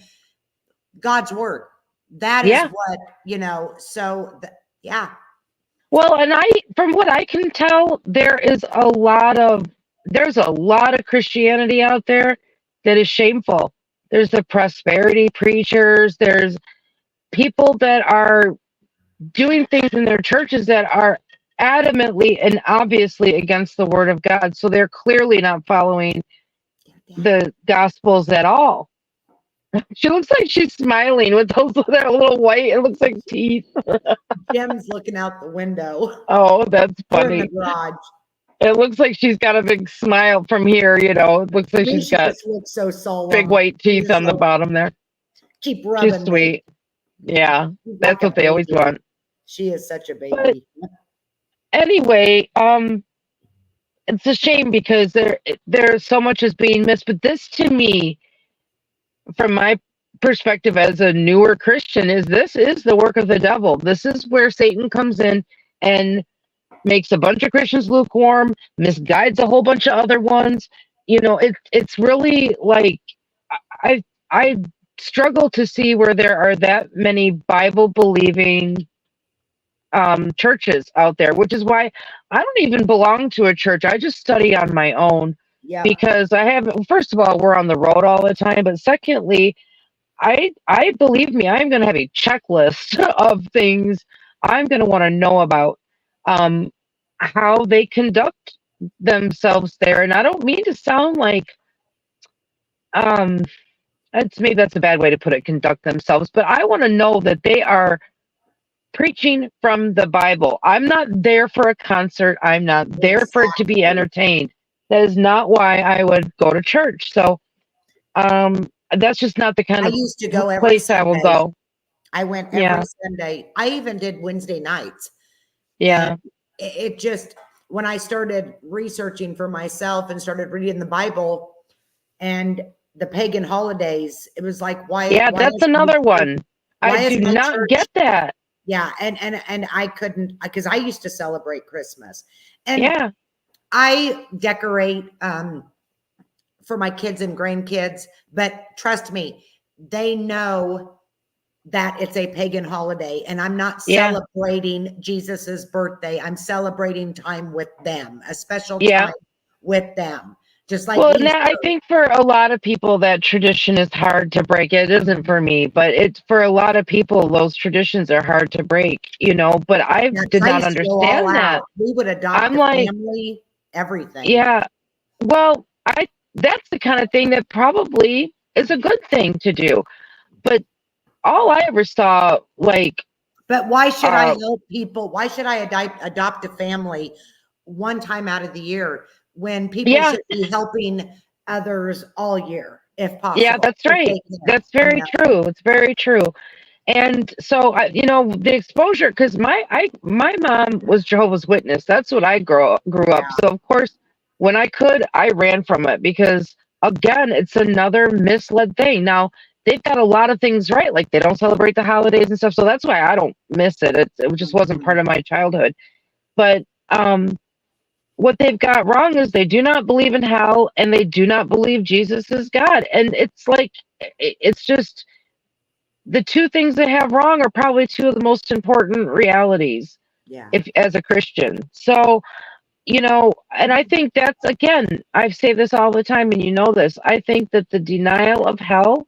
God's word. That is what, so yeah. Well, and from what I can tell, there's a lot of Christianity out there that is shameful. There's the prosperity preachers. There's people that are doing things in their churches that are adamantly and obviously against the word of God. So they're clearly not following the gospels at all. She looks like she's smiling with that little white, it looks like teeth. Jim's looking out the window. Oh, that's funny. In the garage. It looks like she's got a big smile from here, It looks like she's got so big white teeth on the bottom there. Keep rubbing. She's sweet. Yeah, that's what they always want. She is such a baby. But anyway, it's a shame because there's so much is being missed. But this, to me, from my perspective as a newer Christian, is the work of the devil. This is where Satan comes in and makes a bunch of Christians lukewarm, misguides a whole bunch of other ones. It's really like I struggle to see where there are that many Bible believing churches out there, which is why I don't even belong to a church. I just study on my own. Yeah. Because first of all, we're on the road all the time, but secondly, I believe me, I'm going to have a checklist of things I'm going to want to know about, how they conduct themselves there. And I don't mean to sound like, maybe that's a bad way to put it, conduct themselves, but I want to know that they are preaching from the Bible. I'm not there for a concert. I'm not there for it to be entertained. That is not why I would go to church. So that's just not the kind I of used to go every place I will Sunday. go. I went Yeah. every Sunday. I even did Wednesday nights. Yeah. And it just, when I started researching for myself and started reading the Bible and the pagan holidays, it was like, Yeah, why that's is my another church, one. I why is do my not church? get that. Yeah. And I couldn't, because I used to celebrate Christmas and Yeah. I decorate, for my kids and grandkids, but trust me, they know that it's a pagan holiday and I'm not Yeah. celebrating Jesus's birthday. I'm celebrating time with them, a special Yeah. time with them. Just like Well, Easter. now I think for a lot of people that tradition is hard to break. It isn't for me, but it's for a lot of people those traditions are hard to break, but I Yeah, 'cause did I not used to go all understand that. out. We would adopt I'm a like, family, everything. yeah, well, I that's the kind of thing that probably is a good thing to do. But all I ever saw, like, But why should I uh, help people? Why should I adopt a family one time out of the year when people yeah, should be helping others all year, if yeah, possible, that's if right. they can, That's very true. It's very true. And so, the exposure, because my mom was Jehovah's Witness. That's what I grew up. Yeah. So of course, when I could, I ran from it because again, it's another misled thing. Now they've got a lot of things right, like they don't celebrate the holidays and stuff. So that's why I don't miss it. It just wasn't Mhm. part of my childhood. But what they've got wrong is they do not believe in hell and they do not believe Jesus is God. And it's like it's just the two things they have wrong are probably two of the most important realities Yeah. if as a Christian. So, and I think that's again, I say this all the time and you know this. I think that the denial of hell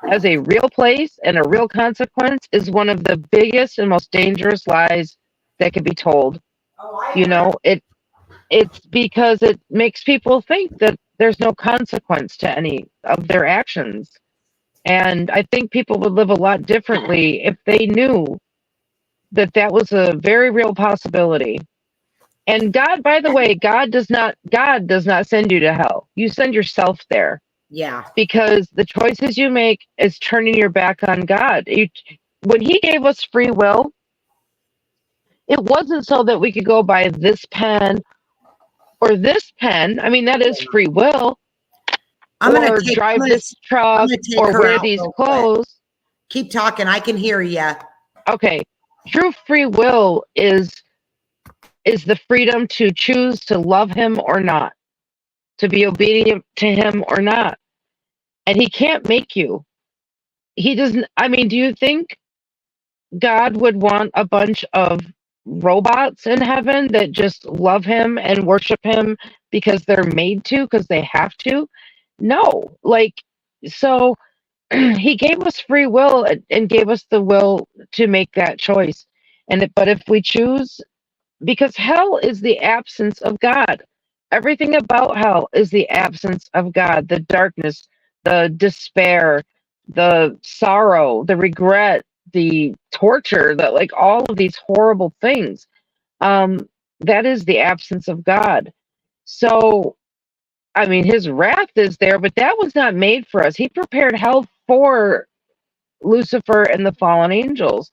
as a real place and a real consequence is one of the biggest and most dangerous lies that can be told. Oh, I You agree. know, it's because it makes people think that there's no consequence to any of their actions. And I think people would live a lot differently if they knew that that was a very real possibility. And God, by the way, God does not send you to hell. You send yourself there Yeah. because the choices you make is turning your back on God. When he gave us free will, it wasn't so that we could go buy this pen or this pen. I mean, that is free will, or I'm drive gonna this truck take or her wear out these real quick. clothes. Keep talking. I can hear you. Okay. True free will is the freedom to choose to love him or not, to be obedient to him or not. And he can't make you. He doesn't. I mean, do you think God would want a bunch of robots in heaven that just love him and worship him because they're made to, because they have to? No. Like, so he gave us free will and gave us the will to make that choice. But if we choose, because hell is the absence of God. Everything about hell is the absence of God, the darkness, the despair, the sorrow, the regret, the torture, that like all of these horrible things. Um, that is the absence of God. So, I mean, his wrath is there, but that was not made for us. He prepared hell for Lucifer and the fallen angels.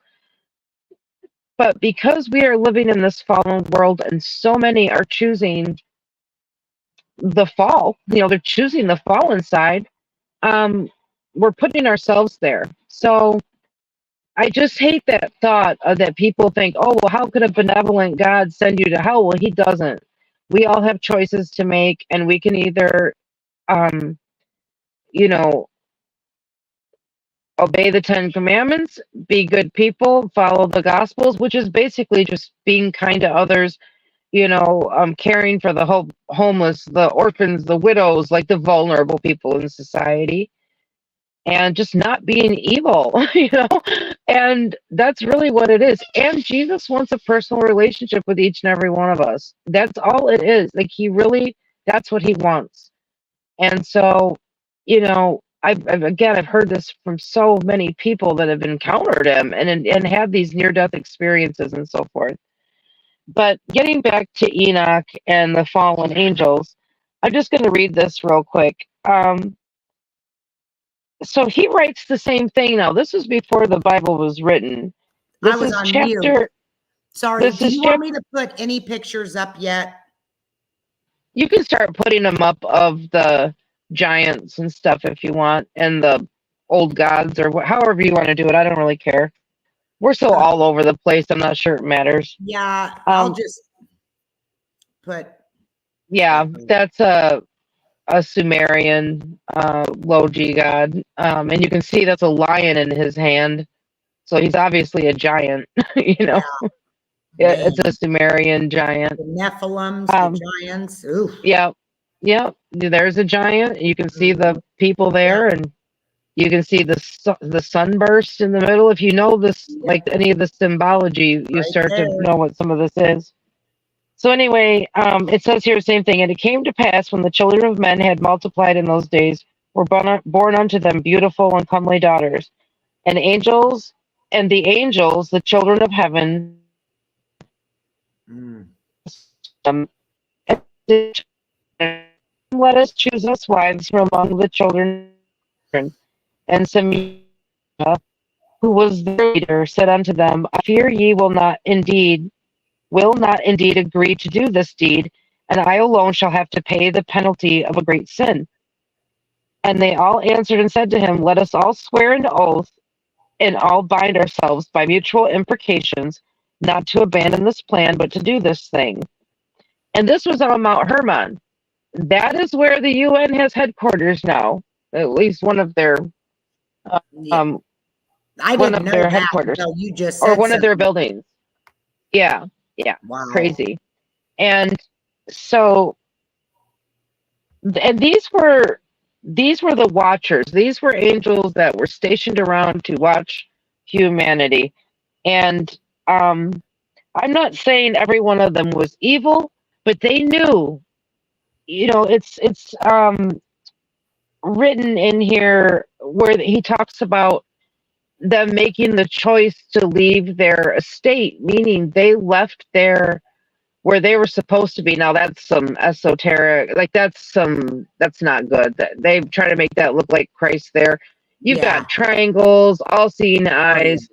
But because we are living in this fallen world and so many are choosing the fall, they're choosing the fallen side, um, we're putting ourselves there. So I just hate that thought that people think, oh, well, how could a benevolent God send you to hell? Well, he doesn't. We all have choices to make, and we can either, um, you know, obey the Ten Commandments, be good people, follow the Gospels, which is basically just being kind to others, caring for the homeless, the orphans, the widows, like the vulnerable people in society, and just not being evil, And that's really what it is. And Jesus wants a personal relationship with each and every one of us. That's all it is. Like, that's what he wants. And so, you know, I've heard this from so many people that have encountered him and had these near death experiences and so forth. But getting back to Enoch and the fallen angels, I'm just going to read this real quick. So he writes the same thing now. This was before the Bible was written. I This was is on mute. chapter. Sorry. This Do is you want me to put any pictures up yet? You can start putting them up of the giants and stuff if you want, and the old gods or however you want to do it. I don't really care. We're so all over the place. I'm not sure it matters. Yeah, I'll just put. Yeah, that's a Sumerian Logi god, and you can see that's a lion in his hand. So he's obviously a giant. You know, it's a Sumerian giant. The Nephilims, the giants. Ooh. Yeah, yeah. There's a giant. You can see the people there, and you can see the sunburst in the middle. If you know this, like any of the symbology, you start to know what some of this is. So anyway, it says here the same thing. And it came to pass when the children of men had multiplied in those days, were born unto them beautiful and comely daughters, and the angels, the children of heaven, let us choose us wives from among the children. And Samuel, who was their leader, said unto them, I fear ye will not indeed agree to do this deed, and I alone shall have to pay the penalty of a great sin. And they all answered and said to him, Let us all swear an oath, and all bind ourselves by mutual imprecations, not to abandon this plan, but to do this thing. And this was on Mount Hermon. That is where the UN has headquarters now, at least one of their I one didn't of know their that headquarters, until you just said or one of their something. buildings. Yeah, Wow. crazy. And so, and these were the watchers. These were angels that were stationed around to watch humanity. And I'm not saying every one of them was evil, but they knew. You know, it's written in here where he talks about them making the choice to leave their estate, meaning they left their where they were supposed to be. Now that's some esoteric, like that's not good. They try to make that look like Christ there. You've got triangles, all seeing eyes,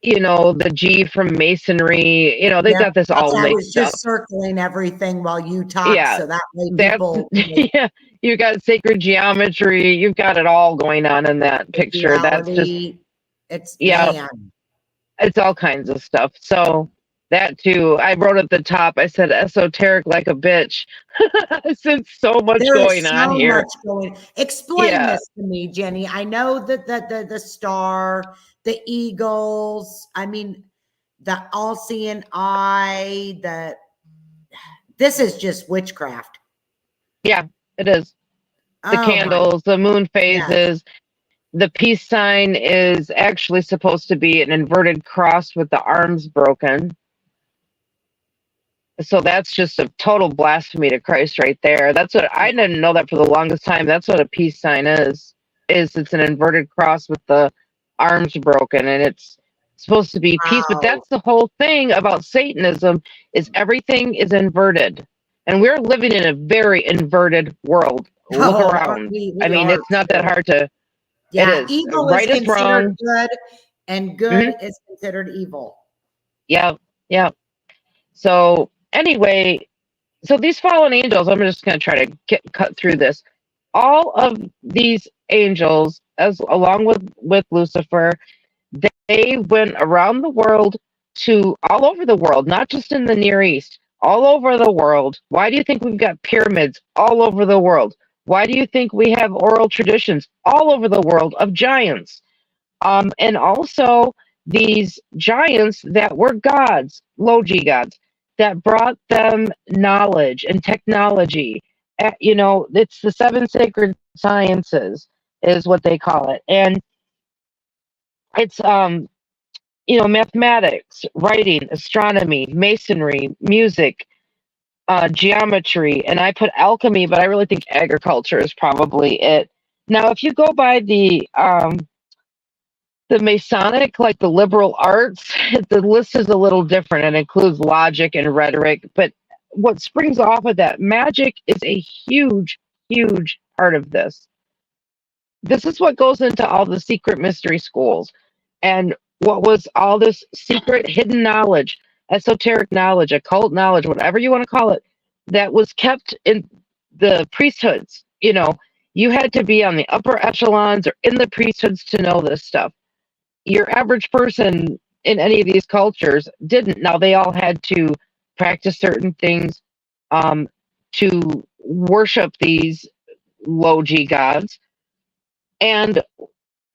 you know, the G from masonry, you know, they've got this all mixed up. I was just circling everything while you talk, so that way people yeah, you got sacred geometry, you've got it all going on in that picture. That's just it's all kinds of stuff. So that too, I wrote at the top, I said esoteric like a bitch. Since so much going on here. Explain this to me, Jenny. I know that the star, the eagles, I mean, the all-seeing eye, this is just witchcraft. Yeah, it is. The candles, the moon phases. The peace sign is actually supposed to be an inverted cross with the arms broken. So that's just a total blasphemy to Christ right there. That's what I didn't know that for the longest time. That's what a peace sign is. It's an inverted cross with the arms broken, and it's supposed to be peace. But that's the whole thing about Satanism, is everything is inverted. And we're living in a very inverted world. Look around. I mean, it's not that hard to. Yeah, it is. Evil Right is considered wrong. Good, and good is considered evil. Yeah. So anyway, so these fallen angels, I'm just going to try to cut through this. All of these angels, along with Lucifer, they went around the world to all over the world, not just in the Near East, all over the world. Why do you think we've got pyramids all over the world? Why do you think we have oral traditions all over the world of giants? And also these giants that were gods, Logi gods, that brought them knowledge and technology. You know, it's the seven sacred sciences is what they call it. And it's you know, mathematics, writing, astronomy, masonry, music, geometry, and I put alchemy, but I really think agriculture is probably it. Now, if you go by the Masonic, like the liberal arts, the list is a little different and includes logic and rhetoric. But what springs off of that, magic is a huge, huge part of this. This is what goes into all the secret mystery schools and what was all this secret hidden knowledge, esoteric knowledge, occult knowledge, whatever you want to call it, that was kept in the priesthoods. You had to be on the upper echelons or in the priesthoods to know this stuff. Your average person in any of these cultures didn't. Now, they all had to practice certain things um, to worship these low G gods. And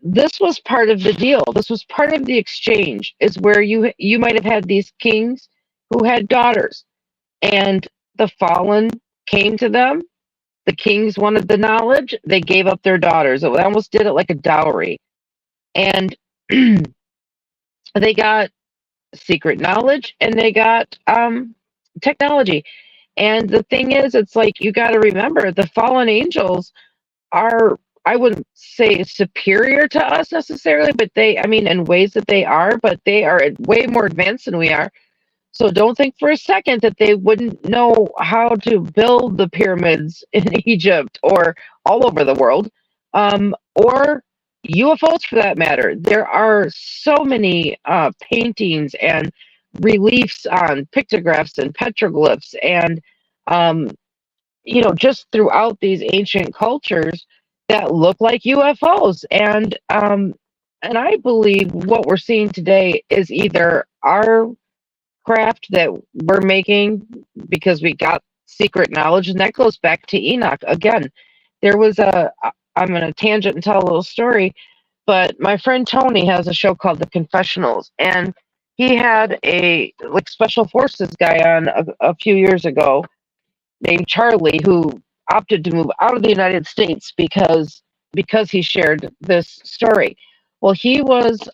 this was part of the deal. This was part of the exchange, is where you might have had these kings who had daughters, and the fallen came to them. The kings wanted the knowledge. They gave up their daughters. They almost did it like a dowry. And they got secret knowledge and they got technology. And the thing is, it's like you got to remember the fallen angels are, I wouldn't say superior to us necessarily, but I mean, in ways that they are, but they are way more advanced than we are. So don't think for a second that they wouldn't know how to build the pyramids in Egypt or all over the world, or UFOs for that matter. There are so many paintings and reliefs on pictographs and petroglyphs and um, just throughout these ancient cultures that look like UFOs. And I believe what we're seeing today is either our craft that we're making because we got secret knowledge, and that goes back to Enoch again. There was I'm going to tangent and tell a little story, but my friend Tony has a show called The Confessionals, and he had a like special forces guy on a few years ago named Charlie, who opted to move out of the United States because he shared this story. Well, he was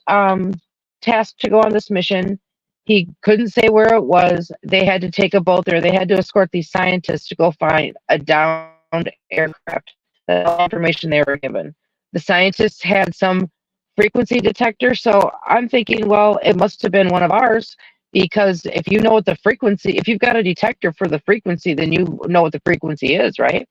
tasked to go on this mission. He couldn't say where it was. They had to take a boat there. They had to escort these scientists to go find a downed aircraft. That's all the information they were given. The scientists had some frequency detector, so I'm thinking, well, it must have been one of ours, because if you know what the frequency, if you've got a detector for the frequency, then you know what the frequency is, right?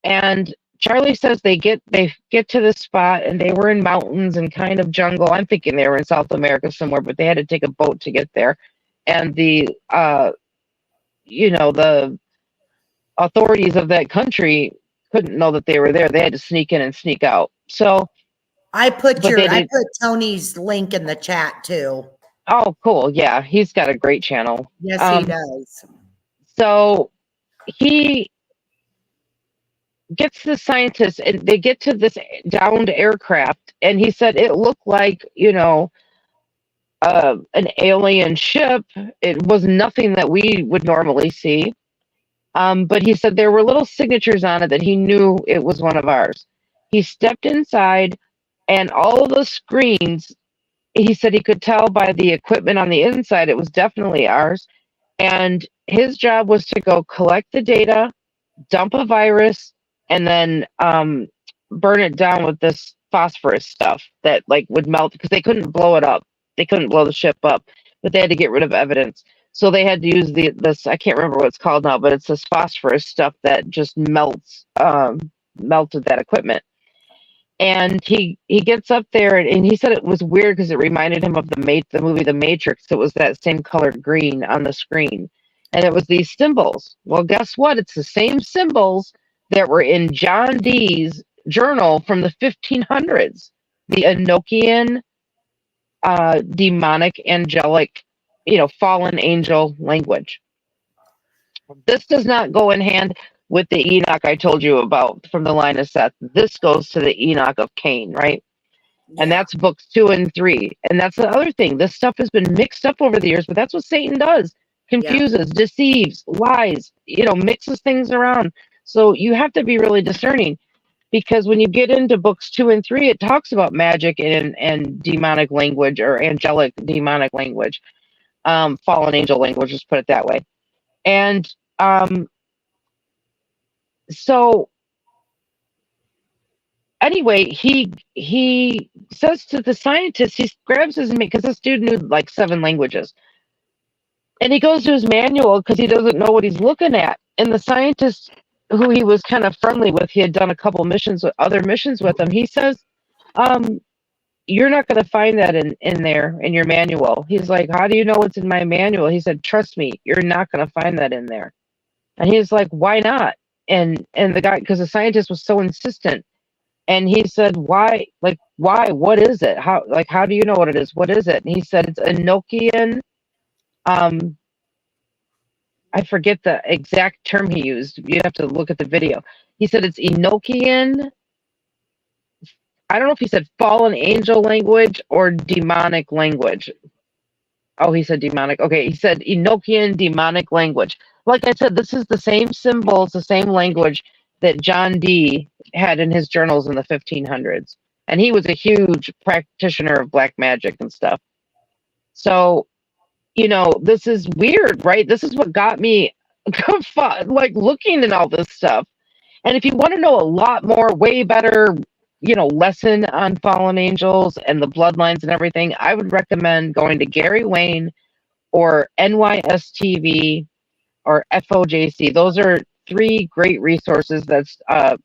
And Charlie says they get to this spot, and they were in mountains and kind of jungle. I'm thinking they were in South America somewhere, but they had to take a boat to get there. And the authorities of that country couldn't know that they were there. They had to sneak in and sneak out. So, I put but they I did. put Tony's link in the chat too. Oh, cool. Yeah, he's got a great channel. Yes, he does. So he gets the scientists, and they get to this downed aircraft, and he said it looked like an alien ship. It was nothing that we would normally see, but he said there were little signatures on it that he knew it was one of ours. He stepped inside, and all of the screens, he said he could tell by the equipment on the inside it was definitely ours. And his job was to go collect the data, dump a virus, and then burn it down with this phosphorus stuff that like would melt, because they couldn't blow it up. They couldn't blow the ship up, but they had to get rid of evidence. So they had to use this, I can't remember what it's called now, but it's this phosphorus stuff that just melted that equipment. And he gets up there, and he said it was weird because it reminded him of the movie The Matrix. It was that same colored green on the screen, and it was these symbols. Well, guess what? It's the same symbols that were in John Dee's journal from the 1500s, the Enochian demonic angelic, fallen angel language. This does not go in hand with the Enoch I told you about from the line of Seth. This goes to the Enoch of Cain, right? And that's books 2 and 3. And that's the other thing. This stuff has been mixed up over the years, but that's what Satan does. Confuses, deceives, lies, mixes things around. So you have to be really discerning, because when you get into books 2 and 3, it talks about magic and demonic language, or angelic demonic language, fallen angel language, just put it that way. And so anyway, he says to the scientist, he grabs his, because this dude knew like 7 languages, and he goes to his manual because he doesn't know what he's looking at. And the scientist, who he was kind of friendly with, he had done a couple missions with other missions with him. He says, um, "You're not going to find that in there in your manual." He's like, "How do you know what's in my manual?" He said, "Trust me, you're not going to find that in there." And he's like, "Why not?" And the guy, because the scientist was so insistent, and he said, "Why? Like, why? What is it? How do you know what it is? What is it?" And he said, "It's Enochian." Um, I forget the exact term he used. You'd have to look at the video. He said it's Enochian. I don't know if he said fallen angel language or demonic language. Oh, he said demonic. Okay, he said Enochian demonic language. Like I said, this is the same symbols, the same language that John Dee had in his journals in the 1500s. And he was a huge practitioner of black magic and stuff. So, this is weird, right? This is what got me like looking at all this stuff. And if you want to know a lot more, way better, lesson on fallen angels and the bloodlines and everything, I would recommend going to Gary Wayne or NYSTV or FOJC. Those are 3 great resources. That's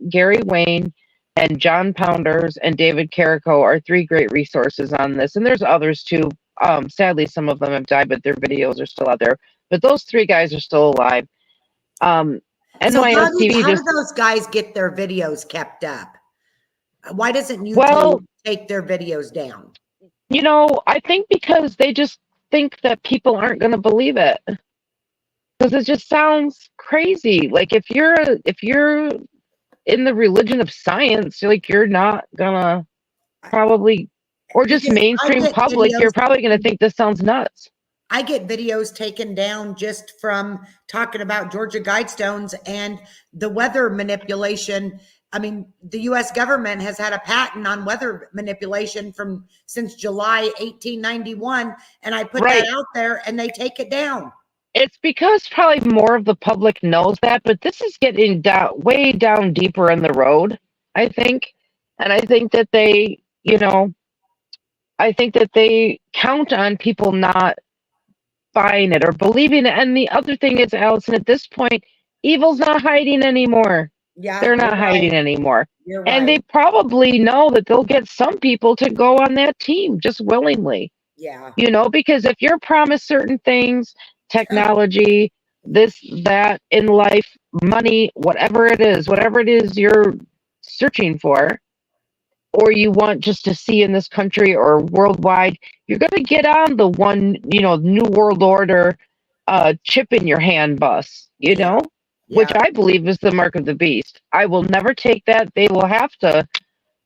Gary Wayne and John Pounders and David Carrico are 3 great resources on this. And there's others too. Sadly, some of them have died, but their videos are still out there. But those 3 guys are still alive. So NYSTV how do just, those guys get their videos kept up? Why doesn't well, YouTube take their videos down? I think because they just think that people aren't going to believe it. Because it just sounds crazy. Like if you're in the religion of science, like you're not gonna probably, or just Because I mainstream get public, videos you're probably gonna think this sounds nuts. I get videos taken down just from talking about Georgia Guidestones and the weather manipulation. I mean, the US government has had a patent on weather manipulation since July 1891, and I put Right. that out there and they take it down. It's because probably more of the public knows that, but this is getting way down deeper in the road, I think. And I think that they count on people not buying it or believing it. And the other thing is, Allison, at this point, evil's not hiding anymore. Yeah, They're not you're hiding right. anymore. You're And they right. probably know that they'll get some people to go on that team just willingly, Yeah. because if you're promised certain things, technology, this, that in life, money, whatever it is you're searching for, or you want just to see in this country or worldwide, you're going to get on the one, New World Order chip in your hand bus, Yeah. which Yeah. I believe is the mark of the beast. I will never take that. They will have to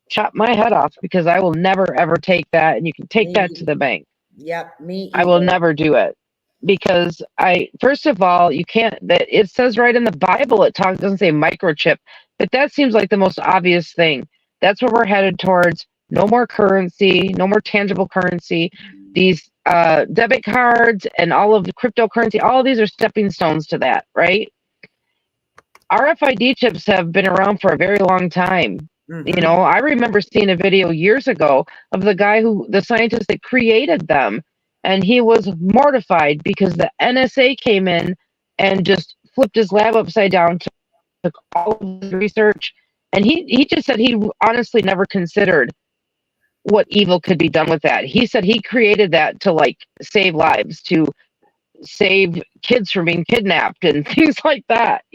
chop my head off because I will never, ever take that. And you can take that to Me. the bank. Yep. Me I will either. never do it because first of all, you can't, that it says right in the Bible, doesn't say microchip, but that seems like the most obvious thing. That's what we're headed towards. No more currency, no more tangible currency. These debit cards and all of the cryptocurrency, all of these are stepping stones to that, right? RFID chips have been around for a very long time. I remember seeing a video years ago of the scientist that created them, and he was mortified because the NSA came in and just flipped his lab upside down, took all of his research, and he just said he honestly never considered what evil could be done with that. He said he created that to like save lives, to save kids from being kidnapped and things like that.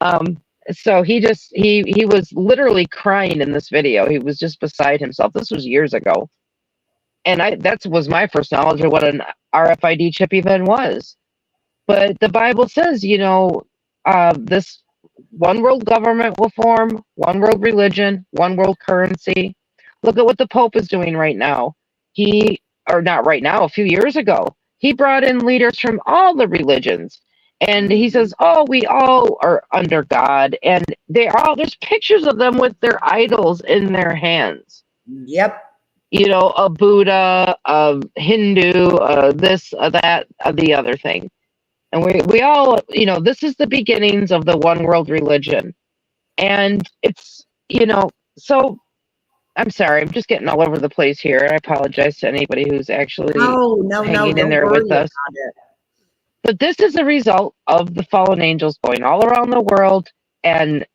Um, so he was literally crying in this video. He was just beside himself. This was years ago. And that was my first knowledge of what an RFID chip even was. But the Bible says, this one world government will form, one world religion, one world currency. Look at what the Pope is doing right now. Or not right now, a few years ago, he brought in leaders from all the religions. And he says, "Oh, we all are under God." And there's pictures of them with their idols in their hands. Yep. A Buddha, a Hindu, this, that, the other thing. And we all, this is the beginnings of the one world religion. And it's, So I'm sorry, I'm just getting all over the place here. I apologize to anybody who's actually No, hanging in don't there with worry us. about it. But this is a result of the fallen angels going all around the world and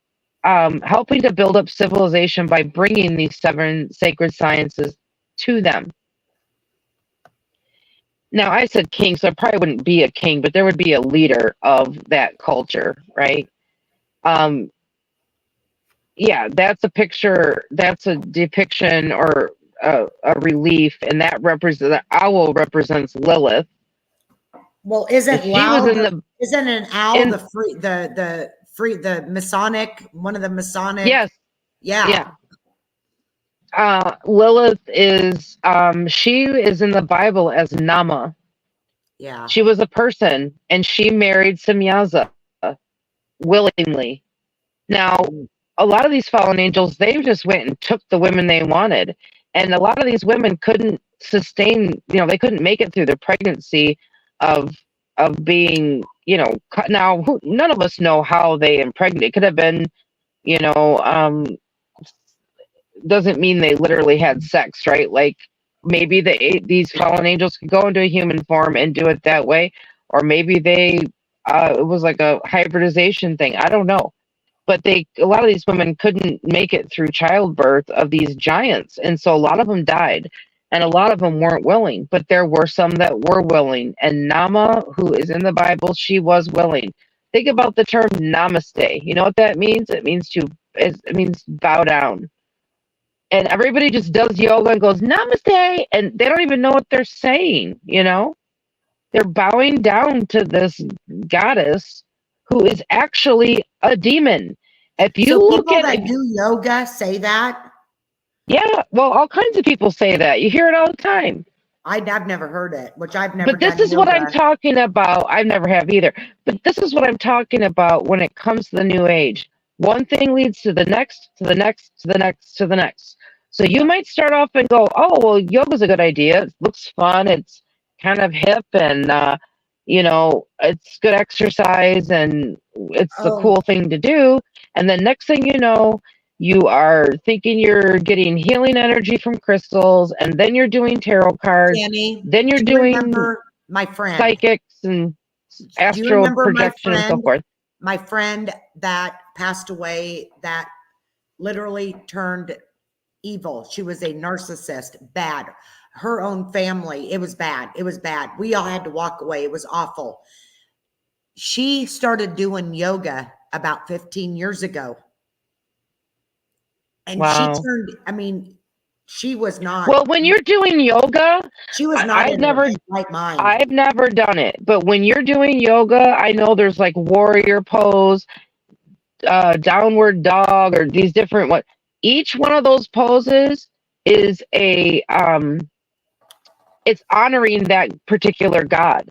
helping to build up civilization by bringing these 7 sacred sciences to them. Now, I said king, so I probably wouldn't be a king, but there would be a leader of that culture, right? Um, yeah, that's a picture, that's a depiction or a relief, and that represents the owl represents Lilith. Well, She was in the isn't an owl in the Masonic, one of the Masonic? yes, Yeah, yeah. Lilith is she is in the Bible as Nama. yeah. She was a person, and she married Semyaza willingly. Now, a lot of these fallen angels, they just went and took the women they wanted. And a lot of these women couldn't sustain, they couldn't make it through the pregnancy of being, cut. Now, none of us know how they impregnated. It could have been, you know, um, doesn't mean they literally had sex, right? Like maybe these fallen angels could go into a human form and do it that way, or maybe it was like a hybridization thing. I don't know, but a lot of these women couldn't make it through childbirth of these giants, and so a lot of them died, and a lot of them weren't willing. But there were some that were willing, and Nama, who is in the Bible, she was willing. Think about the term namaste. You know what that means? It means bow down. And everybody just does yoga and goes namaste, and they don't even know what they're saying. They're bowing down to this goddess who is actually a demon. If you So look people at that do yoga say that? yeah, well, all kinds of people say that. You hear it all the time. I've never heard it, which I've never But this done is what I'm yoga. talking about. I never have either. But this is what I'm talking about when it comes to the new age. One thing leads to the next, to the next, to the next, to the next. So you might start off and go, oh, well, yoga's a good idea. It looks fun. It's kind of hip and, it's good exercise and it's a Oh, cool thing to do. And then next thing you know, you are thinking you're getting healing energy from crystals, and then you're doing tarot cards, Jenny, then you're do you doing remember my friend? psychics and Do you astral remember projection and so forth. my friend that passed away that literally turned evil? She was a narcissist, bad. Her own family, it was bad. It was bad. We all had to walk away. It was awful. She started doing yoga about 15 years ago. And Wow. she was not, Well, when you're doing yoga, she was not I've in her never right mind. I've never done it, but when you're doing yoga, I know there's like warrior pose, downward dog, or these different what. Each one of those poses is it's honoring that particular god.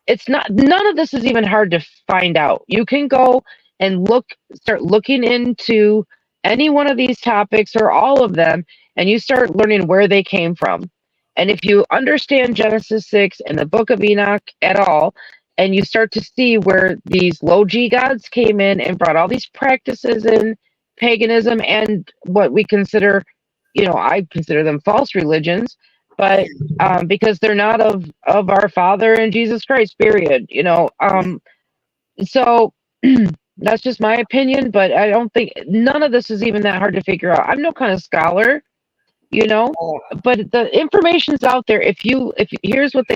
It's not, none of this is even hard to find out. You can go and start looking into any one of these topics or all of them, and you start learning where they came from. And if you understand Genesis 6 and the book of Enoch at all, and you start to see where these low G gods came in and brought all these practices in paganism and what we consider, I consider them false religions, but because they're not of our Father and Jesus Christ, period. So that's just my opinion, but I don't think none of this is even that hard to figure out. I'm no kind of scholar, but the information's out there. If here's what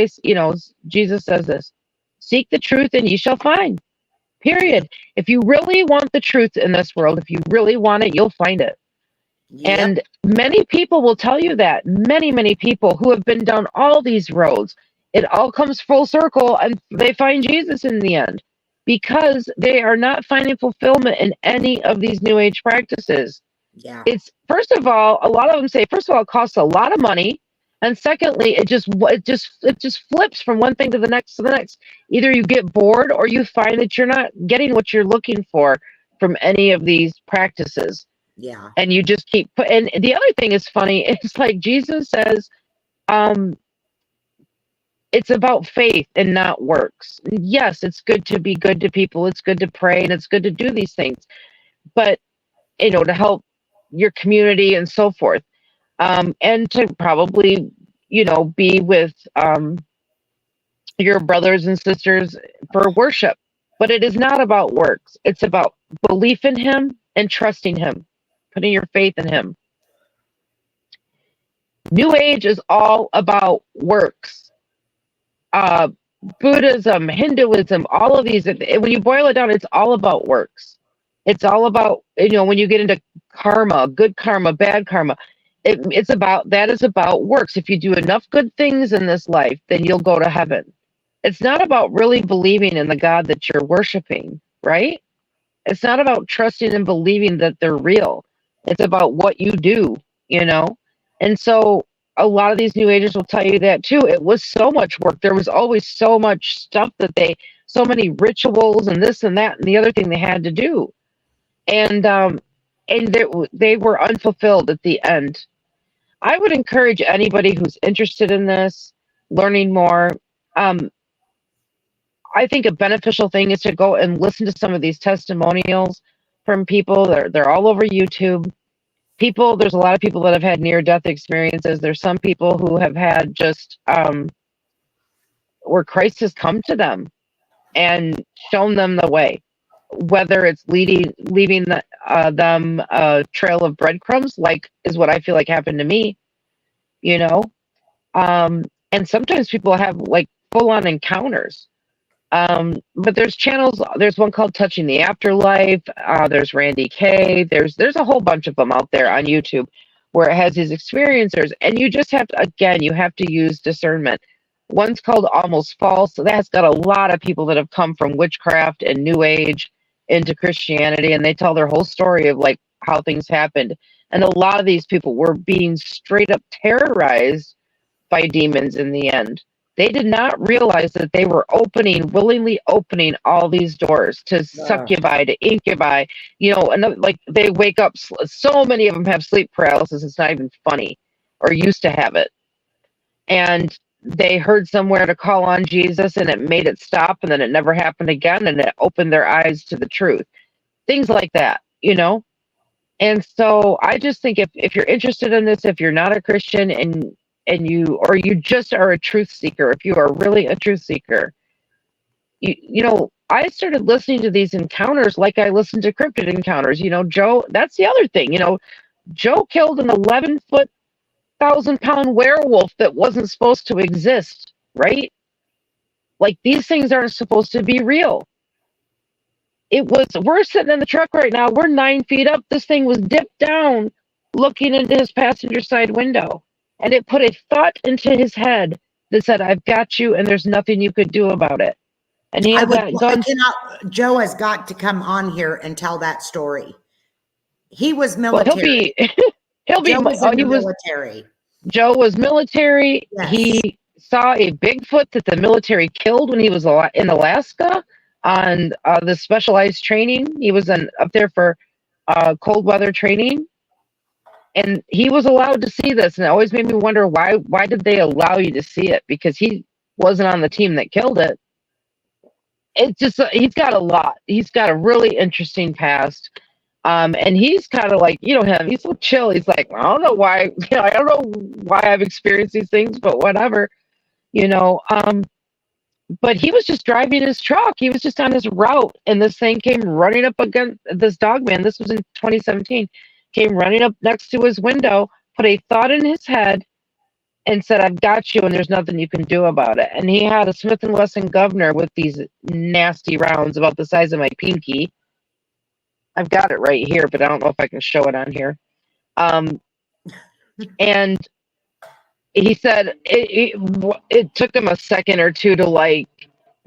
Jesus says this: seek the truth and ye shall find. Period. If you really want the truth in this world, if you really want it, you'll find it. Yep. And many people will tell you that. Many, many people who have been down all these roads, it all comes full circle and they find Jesus in the end because they are not finding fulfillment in any of these new age practices. Yeah. It's, first of all, a lot of them say, first of all, it costs a lot of money. And secondly, it just flips from one thing to the next to the next. Either you get bored or you find that you're not getting what you're looking for from any of these practices. Yeah. And you just keep and the other thing is funny, it's like Jesus says, it's about faith and not works. Yes, it's good to be good to people, it's good to pray, and it's good to do these things, but to help your community and so forth, and to probably, be with your brothers and sisters for worship. But it is not about works. It's about belief in Him and trusting Him, putting your faith in Him. New Age is all about works. Uh, Buddhism, Hinduism, all of these, when you boil it down, it's all about works. It's all about, when you get into karma, good karma, bad karma, that is about works. If you do enough good things in this life, then you'll go to heaven. It's not about really believing in the God that you're worshiping, right? It's not about trusting and believing that they're real. It's about what you do, you know? And so a lot of these new agers will tell you that too. It was so much work. There was always so much stuff so many rituals and this and that and the other thing they had to do. And they were unfulfilled at the end. I would encourage anybody who's interested in this, learning more. I think a beneficial thing is to go and listen to some of these testimonials from people. They're all over YouTube. There's a lot of people that have had near-death experiences. There's some people who have had just where Christ has come to them and shown them the way, whether it's leaving them a trail of breadcrumbs, like is what I feel like happened to me, you know. And sometimes people have like full-on encounters. But there's channels. There's one called Touching the Afterlife. There's Randy K. There's a whole bunch of them out there on YouTube where it has these experiencers, and you just have to, again, you have to use discernment. One's called Almost False. So that's got a lot of people that have come from witchcraft and New Age into Christianity, and they tell their whole story of like how things happened. And a lot of these people were being straight up terrorized by demons in the end. They did not realize that they were willingly opening all these doors to succubi, to incubi, and like they wake up. So many of them have sleep paralysis. It's not even funny, or used to have it. And they heard somewhere to call on Jesus and it made it stop, and then it never happened again. And it opened their eyes to the truth. Things like that, And so I just think if you're interested in this, if you're not a Christian and you just are a truth seeker, if you are really a truth seeker, I started listening to these encounters like I listened to cryptid encounters. Joe, that's the other thing. Joe killed an 11-foot, 1,000-pound werewolf that wasn't supposed to exist, right? Like, these things aren't supposed to be real. We're sitting in the truck right now. We're 9 feet up. This thing was dipped down looking into his passenger side window. And it put a thought into his head that said, I've got you, and there's nothing you could do about it. And he had that gun. Joe has got to come on here and tell that story. He was military. Well, Joe was military. Joe was military. Yes. He saw a Bigfoot that the military killed when he was in Alaska on the specialized training. He was up there for cold weather training. And he was allowed to see this, and it always made me wonder why did they allow you to see it? Because he wasn't on the team that killed it. It's just he's got a lot. He's got a really interesting past, and he's kind of like him. He's so chill. He's like, I don't know why. I don't know why I've experienced these things, but whatever. But he was just driving his truck. He was just on his route, and this thing came running up against this dogman. This was in 2017. Came running up next to his window, put a thought in his head, and said, I've got you, and there's nothing you can do about it. And he had a Smith & Wesson Governor with these nasty rounds about the size of my pinky. I've got it right here, but I don't know if I can show it on here. And he said it took him a second or two to, like,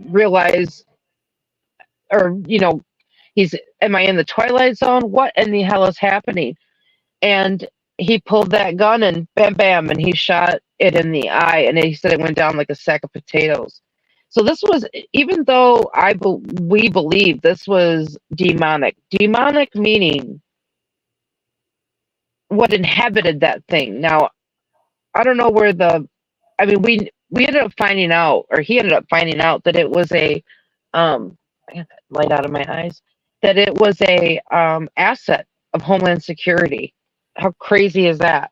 realize, or, am I in the Twilight Zone? What in the hell is happening? And he pulled that gun and bam, bam, and he shot it in the eye. And he said it went down like a sack of potatoes. So this was, even though we believe this was demonic meaning what inhabited that thing. Now, I don't know where we ended up finding out, or he ended up finding out that it was I got that light out of my eyes, that it was a asset of Homeland Security. How crazy is that?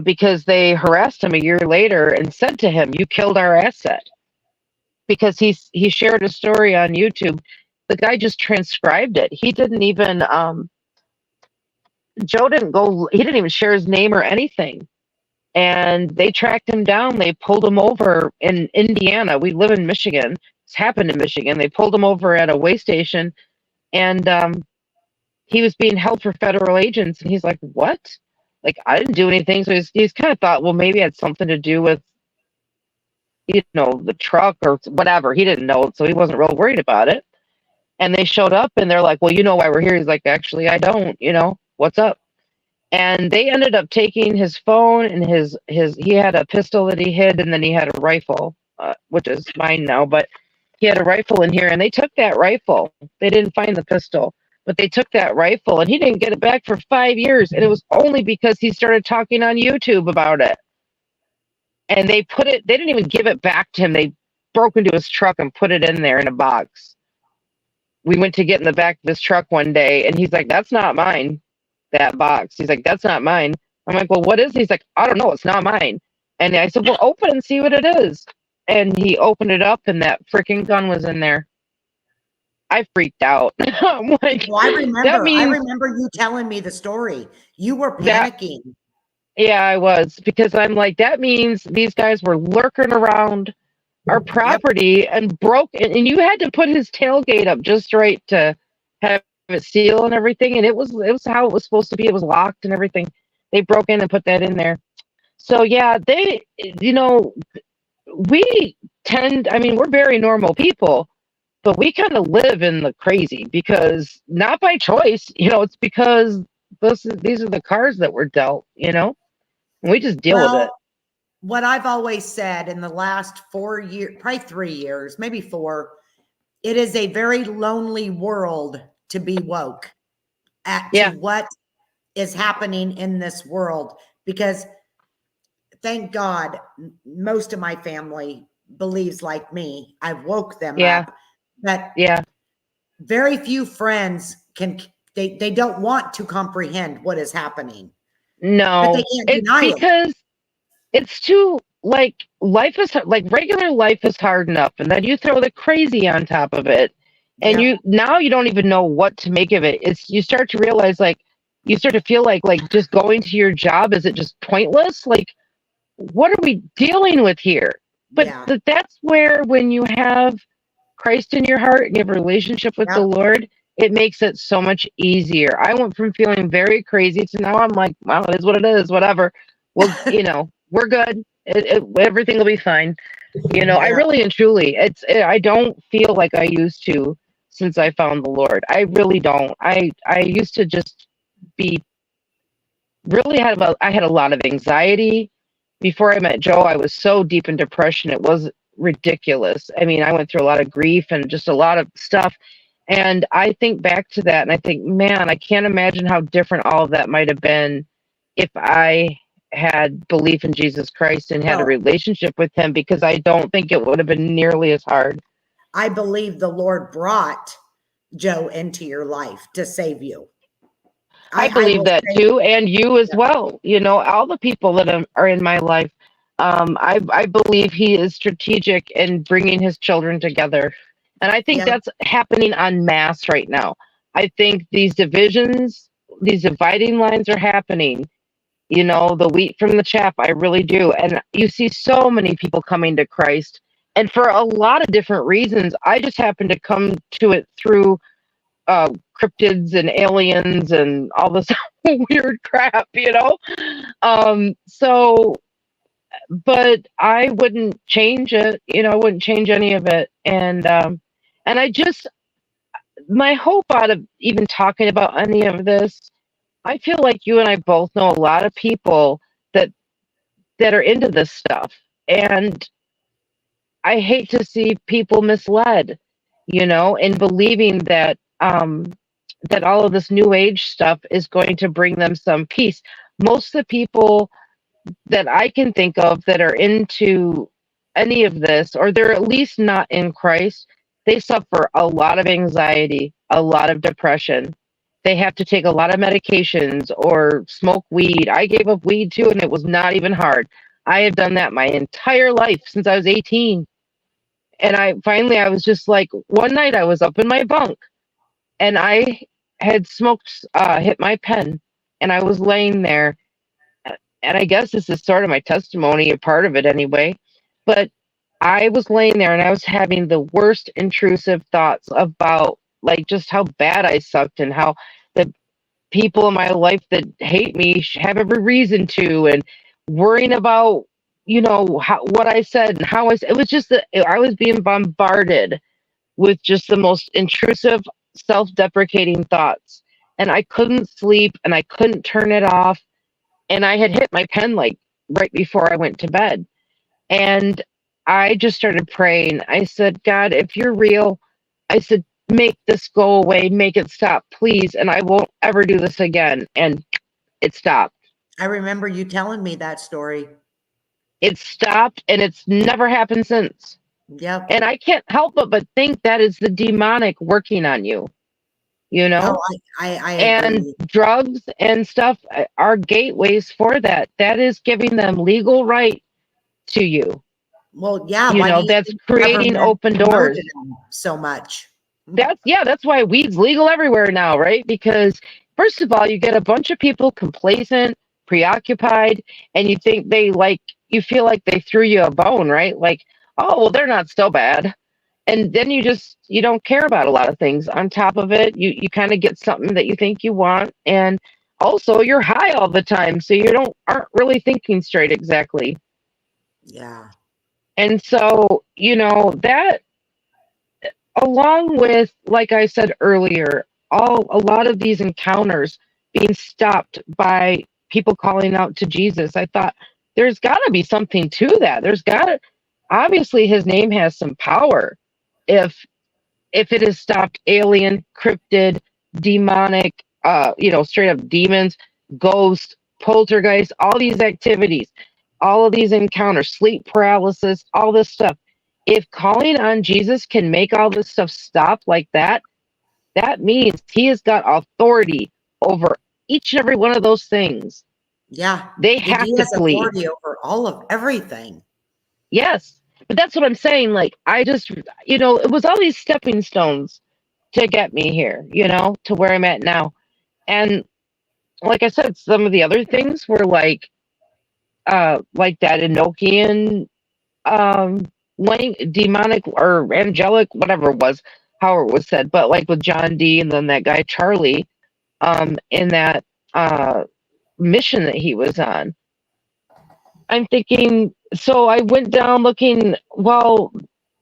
Because they harassed him a year later and said to him, "You killed our asset." Because he shared a story on YouTube. The guy just transcribed it. He didn't even Joe didn't go. He didn't even share his name or anything. And they tracked him down. They pulled him over in Indiana. We live in Michigan. It's happened in Michigan. They pulled him over at a way station, and he was being held for federal agents. And he's like, "What? Like, I didn't do anything." So he's kind of thought, well, maybe it had something to do with, the truck or whatever. He didn't know, so he wasn't real worried about it. And they showed up, and they're like, "Well, you know why we're here?" He's like, "Actually, I don't. What's up?" And they ended up taking his phone and his he had a pistol that he hid, and then he had a rifle, which is mine now, but he had a rifle in here, and they took that rifle. They didn't find the pistol, but they took that rifle, and he didn't get it back for 5 years, and it was only because he started talking on YouTube about it. And they didn't even give it back to him. They broke into his truck and put it in there in a box. We went to get in the back of his truck one day, and he's like, "That's not mine, that box." He's like, "That's not mine." I'm like, "Well, what is it?" He's like, "I don't know. It's not mine." And I said, "Well, open and see what it is." And he opened it up, and that freaking gun was in there. I freaked out. I'm like, Well, I that means remember you telling me the story. You were that, panicking. yeah, I was, because I'm like, that means these guys were lurking around our property and broke, and you had to put his tailgate up just right to have it seal and everything. And it was how it was supposed to be. It was locked and everything. They broke in and put that in there. So yeah, we we're very normal people, but we kind of live in the crazy, because not by choice, it's because these are the cards that were dealt, and we just deal with it. What I've always said in the last 4 years, probably 3 years, maybe 4, it is a very lonely world to be woke to what is happening in this world, because thank God most of my family believes like me. I've woke them up, but very few friends they don't want to comprehend what is happening. No, but they can't deny it. Because it's too, life is like, regular life is hard enough, and then you throw the crazy on top of it, and you don't even know what to make of it. You start to realize, you start to feel like just going to your job, is it just pointless? Like, what are we dealing with here? But that's where, when you have Christ in your heart and you have a relationship with the Lord, it makes it so much easier. I went from feeling very crazy to now I'm like, well, it is what it is, whatever. Well, we're good. Everything will be fine. I really and truly, I don't feel like I used to since I found the Lord. I really don't. I used to just be really I had a lot of anxiety. Before I met Joe, I was so deep in depression. It was ridiculous. I mean, I went through a lot of grief and just a lot of stuff. And I think back to that and I think, man, I can't imagine how different all of that might have been if I had belief in Jesus Christ and had a relationship with him, because I don't think it would have been nearly as hard. I believe the Lord brought Joe into your life to save you. I believe that too, and you as well. All the people that are in my life, I believe he is strategic in bringing his children together. And I think that's happening en masse right now. I think these divisions, these dividing lines are happening. The wheat from the chaff, I really do. And you see so many people coming to Christ. And for a lot of different reasons, I just happen to come to it through cryptids and aliens and all this weird crap, So, but I wouldn't change it, I wouldn't change any of it. And I just, my hope out of even talking about any of this, I feel like you and I both know a lot of people that are into this stuff. And I hate to see people misled, in believing that that all of this new age stuff is going to bring them some peace. Most of the people that I can think of that are into any of this, or they're at least not in Christ, they suffer a lot of anxiety, a lot of depression. they have to take a lot of medications or smoke weed. I gave up weed too, and it was not even hard. I have done that my entire life since I was 18. And I was just like, one night I was up in my bunk and I had smoked, hit my pen, and I was laying there. And I guess this is sort of my testimony, a part of it anyway. But I was laying there and I was having the worst intrusive thoughts about like just how bad I sucked and how the people in my life that hate me have every reason to, and worrying about, what I said and how it was just that I was being bombarded with just the most intrusive, self-deprecating thoughts. And I couldn't sleep and I couldn't turn it off. And I had hit my pen like right before I went to bed. And I just started praying. I said, God, if you're real, I said, make this go away, make it stop, please. And I won't ever do this again. And it stopped. I remember you telling me that story. It stopped and it's never happened since. Yep. And I can't help but think that is the demonic working on you, Oh, I and agree. drugs and stuff are gateways for that. That is giving them legal right to you. Well, yeah. Why do you That's think creating government open promoted doors. them so much? That's why weed's legal everywhere now, right? Because first of all, you get a bunch of people complacent, preoccupied, and you feel like they threw you a bone, right? Like, oh, well, they're not so bad. And then you don't care about a lot of things. On top of it, you kind of get something that you think you want, and also you're high all the time, so aren't really thinking straight exactly. Yeah. And so, that, along with, like I said earlier, a lot of these encounters being stopped by people calling out to Jesus, I thought there's got to be something to that. Obviously his name has some power if it has stopped alien, cryptid, demonic, straight up demons, ghosts, poltergeists, all these activities, all of these encounters, sleep paralysis, all this stuff. If calling on Jesus can make all this stuff stop like that, that means he has got authority over each and every one of those things. Yeah. They He have to has flee. authority over all of everything. Yes. But that's what I'm saying. Like, I just, it was all these stepping stones to get me here, to where I'm at now. And like I said, some of the other things were like that Enochian, demonic or angelic, whatever it was, how it was said, but like with John D and then that guy Charlie, in that mission that he was on. I'm thinking, so I went down looking, well,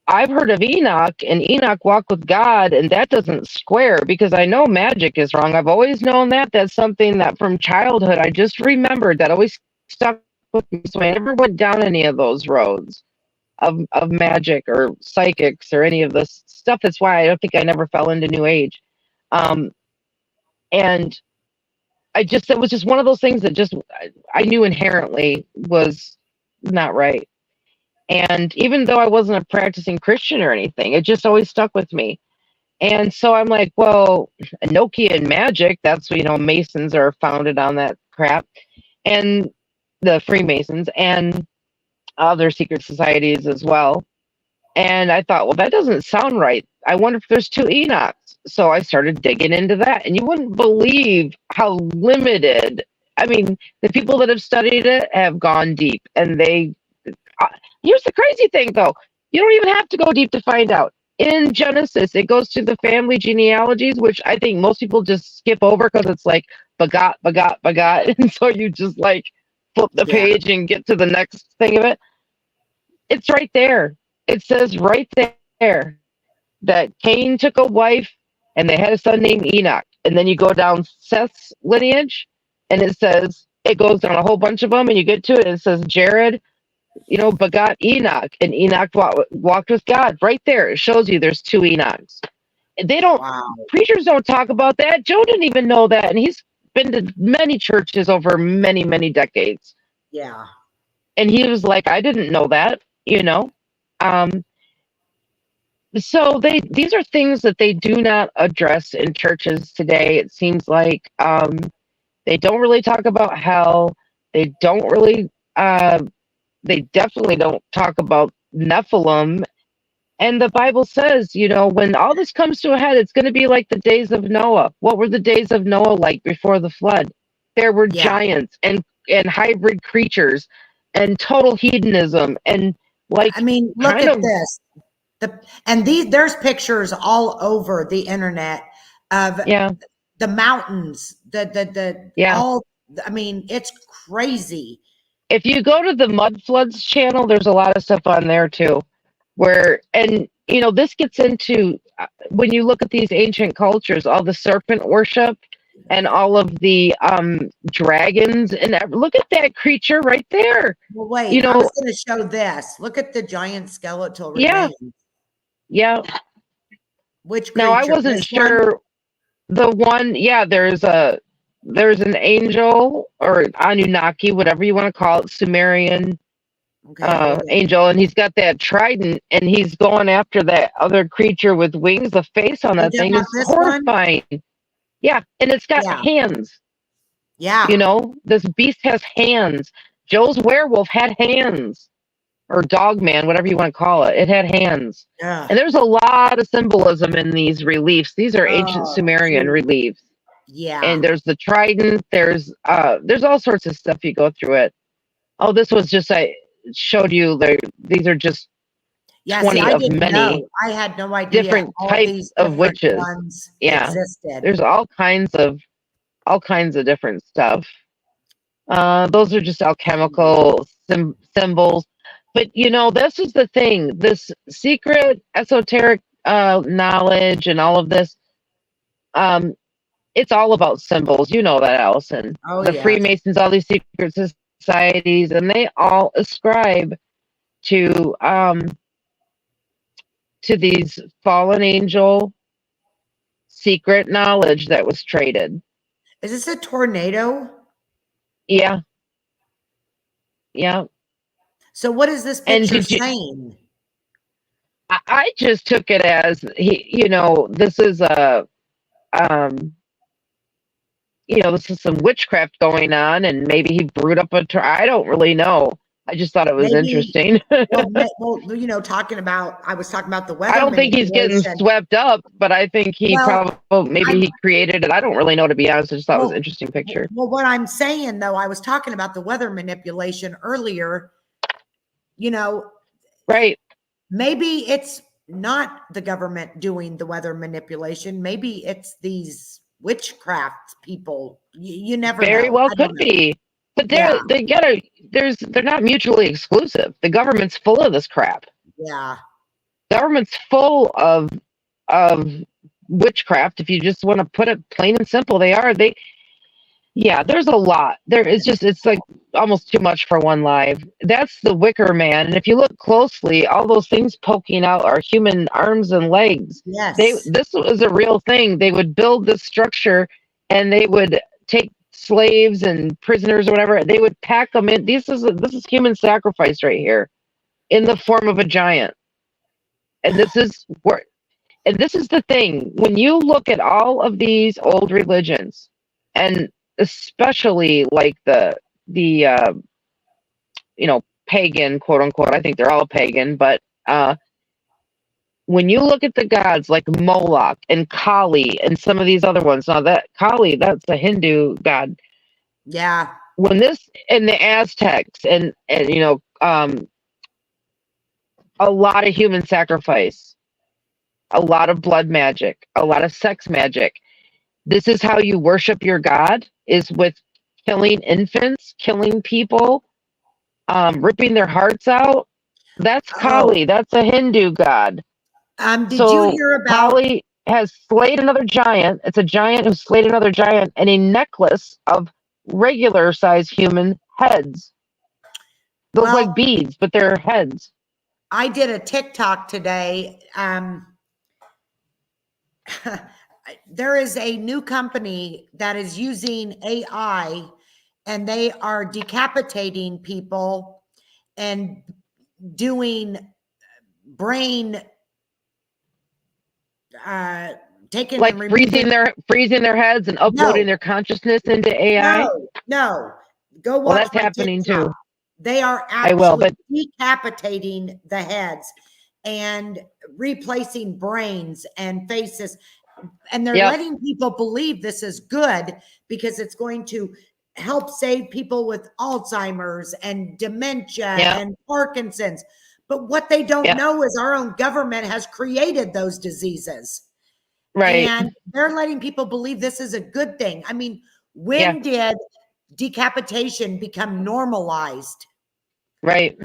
I've heard of Enoch, and Enoch walked with God, and that doesn't square because I know magic is wrong. I've always known that. That's something that from childhood I just remembered that always stuck with me. So I never went down any of those roads of magic or psychics or any of this stuff. That's why I don't think I never fell into New Age. And it was just one of those things that just I knew inherently was not right. And even though I wasn't a practicing Christian or anything, it just always stuck with me. And so I'm like, well, Enochian magic, that's, Masons are founded on that crap. And the Freemasons and other secret societies as well. And I thought, well, that doesn't sound right. I wonder if there's two Enochs. So I started digging into that. And you wouldn't believe how limited, I mean, the people that have studied it have gone deep. And here's the crazy thing, though. You don't even have to go deep to find out. In Genesis, it goes to the family genealogies, which I think most people just skip over because it's like begot, begot, begot. And so you just like flip the page and get to the next thing of it. It's right there. It says right there that Cain took a wife and they had a son named Enoch. And then you go down Seth's lineage and it goes down a whole bunch of them and you get to it and it says Jared, begot Enoch, and Enoch walked with God. Right there, it shows you there's two Enochs. Preachers don't talk about that. Joe didn't even know that, and he's been to many churches over many, many decades. Yeah. And he was like, I didn't know that, So these are things that they do not address in churches today. It seems like they don't really talk about hell. They don't really. They definitely don't talk about Nephilim. And the Bible says, when all this comes to a head, it's going to be like the days of Noah. What were the days of Noah like before the flood? There were Yeah. giants and hybrid creatures and total hedonism and like I mean, look kind at of this. There's pictures all over the internet of yeah, the mountains, the yeah. all. I mean, it's crazy. If you go to the Mud Floods channel, there's a lot of stuff on there too. This gets into when you look at these ancient cultures, all the serpent worship and all of the dragons and look at that creature right there. Well, wait, You I was know, going to show this. Look at the giant skeletal yeah, remains. yeah. Which Now I creature? wasn't This one? sure the one, yeah, there's an angel or Anunnaki, whatever you want to call it, Sumerian Okay, hold on. angel, and he's got that trident and he's going after that other creature with wings. The face on Are you that talking thing about is this one? horrifying. Yeah, and it's got Yeah, hands. yeah. This beast has hands. Joe's werewolf had hands, or dog man, whatever you want to call it. It had hands. Ugh. And there's a lot of symbolism in these reliefs. These are ancient Oh, Sumerian gee. reliefs. Yeah. And there's the trident, there's all sorts of stuff you go through it. Oh, this was just I showed you these are just Yeah, see, 20 I of didn't many know. I had no idea different all types these of different witches. ones Yeah. existed. There's all kinds of different stuff. Those are just alchemical symbols. But this is the thing, this secret esoteric knowledge and all of this, um, it's all about symbols. You know that, Allison. Oh, The yes. Freemasons, all these secret societies, and they all ascribe to these fallen angel secret knowledge that was traded. Is this a tornado? Yeah, yeah. So what is this And picture saying? I just took it as this is um, this is some witchcraft going on, and maybe he brewed up I don't really know. I just thought it was Maybe, interesting. well, I was talking about the I weather don't think he's getting manipulation. swept up, but I think he Well, probably maybe he created it. I don't really know, to be honest. I just thought it was an interesting picture. Well, what I'm saying though, I was talking about the weather manipulation earlier. Right. Maybe it's not the government doing the weather manipulation. Maybe it's these witchcraft people. You never Very know. well I don't could know. be. But Yeah, they're not mutually exclusive. The government's full of this crap. yeah. Government's full of witchcraft. If you just want to put it plain and simple, yeah, there's a lot. It's like almost too much for one live. That's the Wicker Man. And if you look closely, all those things poking out are human arms and legs. Yes. This was a real thing. They would build this structure and they would take slaves and prisoners or whatever. They would pack them in. This is human sacrifice right here in the form of a giant. And this is the thing. When you look at all of these old religions, and especially like the pagan, quote unquote, I think they're all pagan, but when you look at the gods like Moloch and Kali and some of these other ones, now that Kali, that's a Hindu god. Yeah. When this and the Aztecs and a lot of human sacrifice, a lot of blood magic, a lot of sex magic. This is how you worship your god, is with killing infants, killing people, ripping their hearts out. That's Oh, Kali. That's a Hindu god. did you So hear about? Kali has slayed another giant. It's a giant who slayed another giant, and a necklace of regular size human heads. They look Well, like beads, but they're heads. I did a TikTok today. There is a new company that is using AI, and they are decapitating people and doing brain taking Like and removing. freezing their heads and uploading No, their consciousness into AI? no. Go Well, watch that's my happening TikTok. too. They are I will, actually but decapitating the heads and replacing brains and faces. And they're yep, letting people believe this is good because it's going to help save people with Alzheimer's and dementia yep, and Parkinson's. But what they don't yep, know is our own government has created those diseases. right, And they're letting people believe this is a good thing. I mean, yeah, when did decapitation become normalized? right,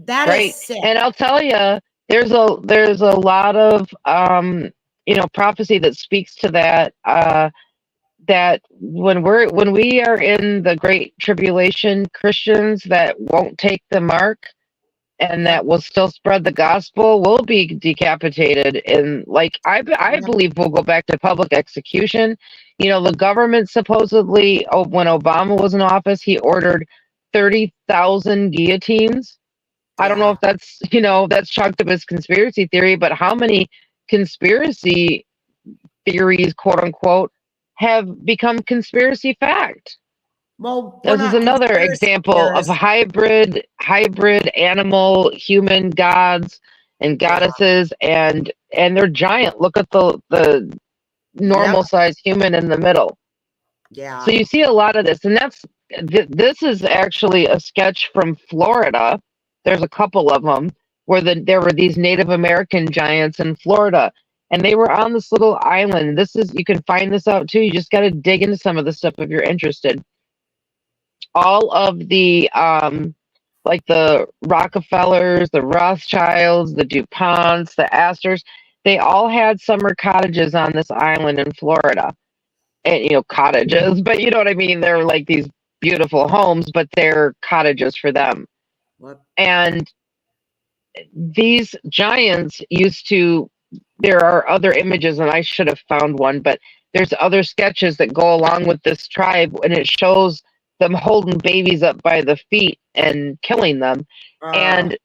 That is right. sick. And I'll tell you, there's a lot of prophecy that speaks to that. That when we are in the great tribulation, Christians that won't take the mark and Yep. that will still spread the gospel will be decapitated. And like I Yep. believe we'll go back to public execution. You know, the government supposedly, when Obama was in office, he ordered 30,000 guillotines. I don't know Yeah. if that's, that's chalked up as conspiracy theory, but how many conspiracy theories, quote unquote, have become conspiracy fact? Well, we're This is not another conspiracy example of theorists. hybrid animal human gods and Yeah. goddesses, and they're giant. Look at the Yep. normal sized human in the middle. So Yeah. you see a lot of this, and this is actually a sketch from Florida. There's a couple of them where there were these Native American giants in Florida, and they were on this little island. You can find this out too. You just got to dig into some of the stuff if you're interested. All of the like the Rockefellers, the Rothschilds, the DuPonts, the Astors, they all had summer cottages on this island in Florida. And cottages, but you know what I mean? They're like these beautiful homes, but they're cottages for them. What? And these giants used to, there are other images, and I should have found one, but there's other sketches that go along with this tribe, and it shows them holding babies up by the feet and killing them. Uh, And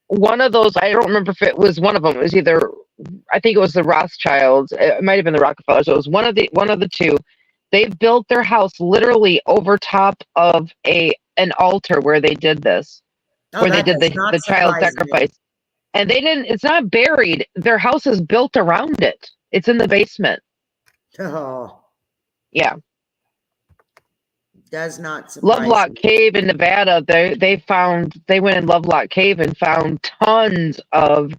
one of those, I don't remember if it was one of them. It was either, I think it was the Rothschilds. It might have been the Rockefellers. So it was one of the two. They built their house literally over top of an altar where they did this, oh, where they that did does the not child surprise me. sacrifice. And they didn't. It's not buried. Their house is built around it. It's in the basement. Oh, Yeah. does not surprise Lovelock me. Cave in Nevada. They went in Lovelock Cave and found tons of,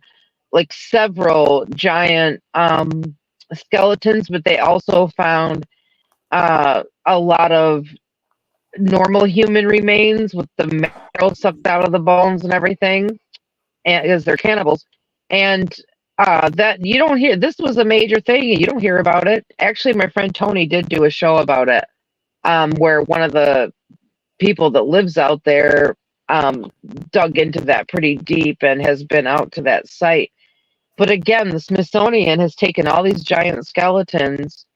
like, several giant skeletons, but they also found a lot of normal human remains with the marrow sucked out of the bones and everything, and because they're cannibals. And that you don't hear. This was a major thing. You don't hear about it. Actually, my friend Tony did do a show about it, where one of the people that lives out there um, dug into that pretty deep and has been out to that site. But again, the Smithsonian has taken all these giant skeletons.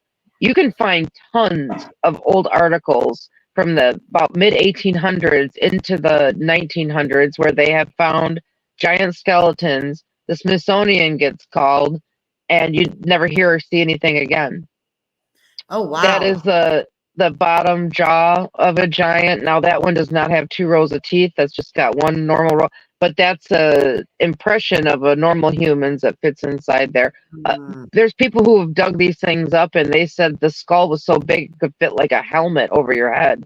You can find tons of old articles from the about mid 1800s into the 1900s where they have found giant skeletons. The Smithsonian gets called, and you never hear or see anything again. Oh, That is wow. the bottom jaw of a giant. Now that one does not have two rows of teeth. That's just got one normal row. But that's a impression of a normal humans that fits inside there. Mm, There's people who have dug these things up, and they said the skull was so big it could fit like a helmet over your head.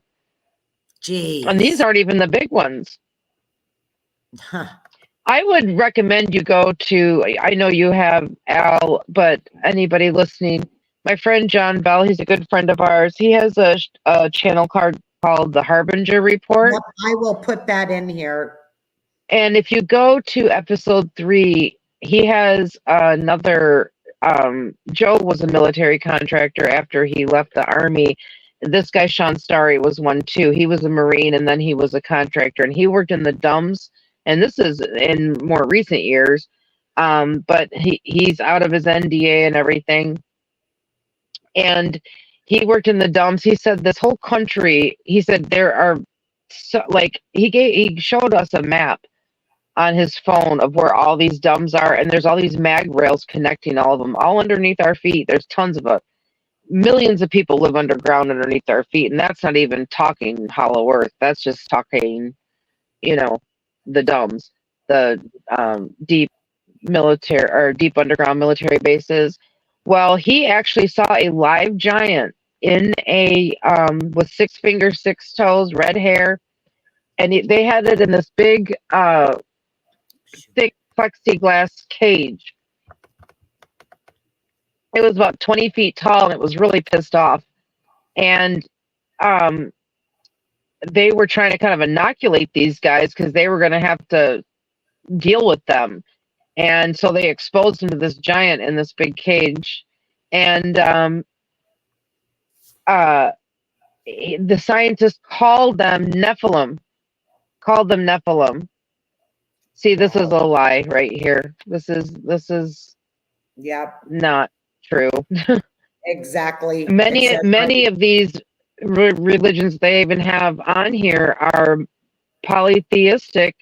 And these Jeez. aren't even the big ones. Huh. I would recommend you go to. I know you have Al, but anybody listening, my friend John Bell, he's a good friend of ours. He has a channel called the Harbinger Report. Yep, I will put that in here. And if you go to episode 3, he has another. Joe was a military contractor after he left the army. This guy, Sean Starry, was one too. He was a Marine and then he was a contractor, and he worked in the dumps. And this is in more recent years. But he's out of his NDA and everything. And he worked in the dumps. He said this whole country, he said there are, so, like, he showed us a map on his phone of where all these dumbs are, and there's all these mag rails connecting all of them, all underneath our feet. There's tons of it. Millions of people live underground underneath our feet, and that's not even talking hollow earth. That's just talking, you know, the dumbs, the deep military or deep underground military bases. Well, he actually saw a live giant in a with 6 fingers, 6 toes, red hair, and they had it in this big thick plexiglass cage. It was about 20 feet tall, and it was really pissed off. And um, they were trying to kind of inoculate these guys because they were going to have to deal with them. And so they exposed him to this giant in this big cage. And the scientists called them Nephilim. Called them Nephilim. See, this is a lie right here. This is Yep, not true. exactly. It Many says many of these religions they even have on here are polytheistic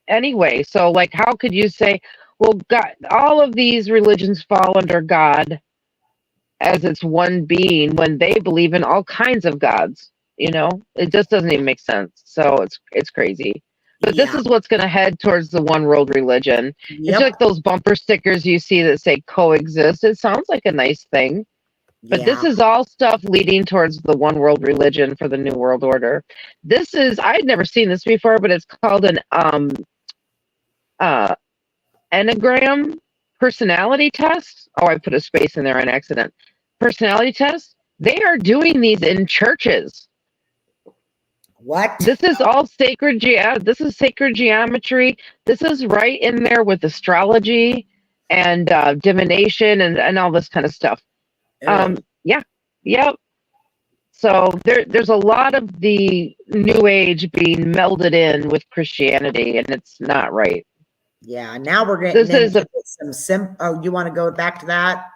anyway. So like how could you say, well, God, all of these religions fall under God as its one being when they believe in all kinds of gods? You know, it just doesn't even make sense. So it's crazy. But this yeah. is what's going to head towards the one world religion. It's Yep. like those bumper stickers you see that say coexist. It sounds like a nice thing. But this Yeah. is all stuff leading towards the one world religion for the New World Order. This is, I'd never seen this before, but it's called an Enneagram personality test. Oh, I put a space in there on accident. Personality test. They are doing these in churches. What? This is all sacred. This is sacred geometry. This is right in there with astrology and divination and all this kind of stuff. Ew. Yeah, yep. So there's a lot of the New Age being melded in with Christianity, and it's not right. Yeah. Now we're getting This is into some Oh, you want to go back to that?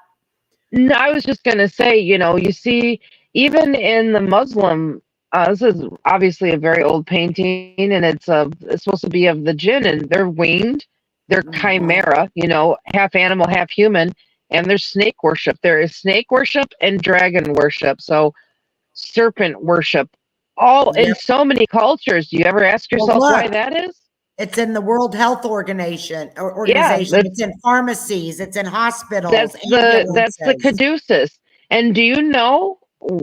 no, I was just gonna say, you see, even in the Muslim, this is obviously a very old painting, and it's supposed to be of the jinn, and they're winged, they're chimera, half animal, half human, and there's snake worship. There is snake worship and dragon worship, so serpent worship, all in Yep. so many cultures. Do you ever ask Well, yourself why look, that is? it's in the World Health Organization. Yeah, It's in pharmacies. It's in hospitals, that's the ambulances. caduceus. And do you know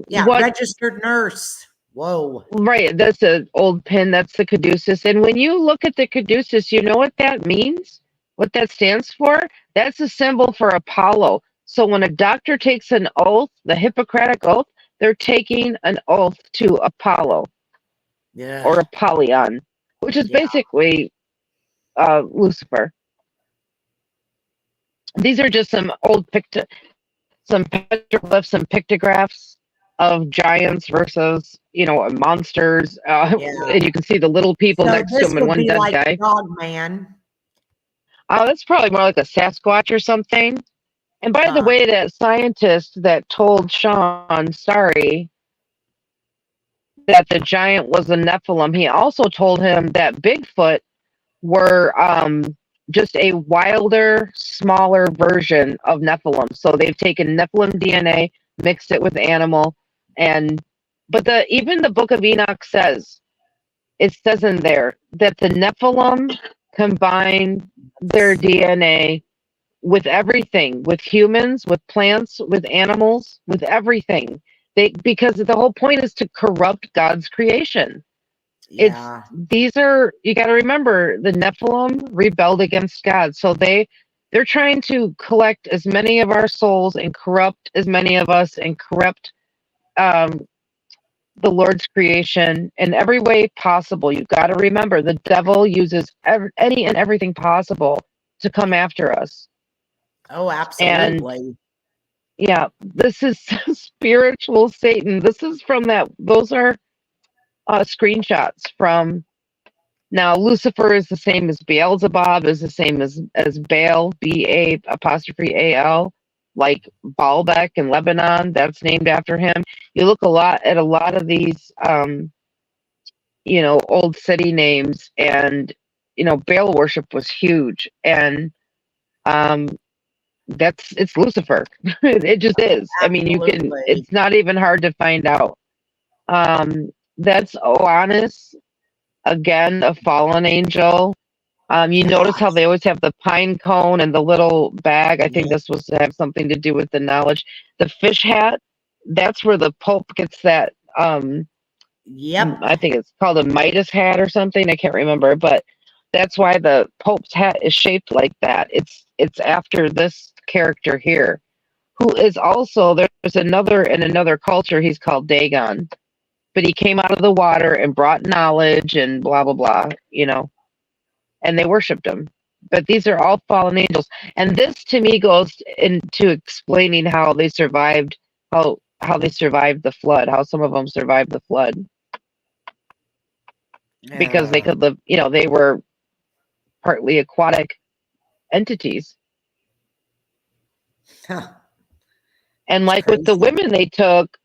Yeah, what? registered nurse. Whoa. Right, that's an old pin. That's the caduceus. And when you look at the caduceus, you know what that means? What that stands for? That's a symbol for Apollo. So when a doctor takes an oath, the Hippocratic oath, they're taking an oath to Apollo Yeah. or Apollyon, which is Yeah. basically Lucifer. These are just some old some petroglyphs, some pictographs of giants versus monsters. Yeah. And you can see the little people So next to this him and would one be dead like guy. Dog Man. Oh, that's probably more like a Sasquatch or something. And by the Huh. way, that scientist that told Sean, sorry, that the giant was a Nephilim, he also told him that Bigfoot were just a wilder, smaller version of Nephilim. So they've taken Nephilim DNA, mixed it with animal, but even the Book of Enoch it says in there that the Nephilim combine their DNA with everything, with humans, with plants, with animals, with everything. Because the whole point is to corrupt God's creation. Yeah. You got to remember the Nephilim rebelled against God, so they're trying to collect as many of our souls and corrupt as many of us and corrupt the Lord's creation in every way possible. You've got to remember the devil uses any and everything possible to come after us. Oh, And absolutely. yeah, this is spiritual Satan. This is from those are screenshots from. Now, Lucifer is the same as Beelzebub, is the same as Baal, Baal, like Baalbek in Lebanon. That's named after him. You look at a lot of these, old city names, and Baal worship was huge, and um, it's Lucifer. It just is. I mean, Absolutely. it's not even hard to find out. That's Oannes, again, a fallen angel. You notice how they always have the pine cone and the little bag. I think Yep. this was to have something to do with the knowledge. The fish hat, that's where the Pope gets that. Yep. I think it's called a Midas hat or something. I can't remember, but that's why the Pope's hat is shaped like that. It's after this character here, who is also there's another in another culture. He's called Dagon, but he came out of the water and brought knowledge and blah blah blah. And they worshipped him. But these are all fallen angels, and this to me goes into explaining how they survived, how they survived the flood, how some of them survived the flood because they could live. They were partly aquatic entities, Huh. and like with the women they took,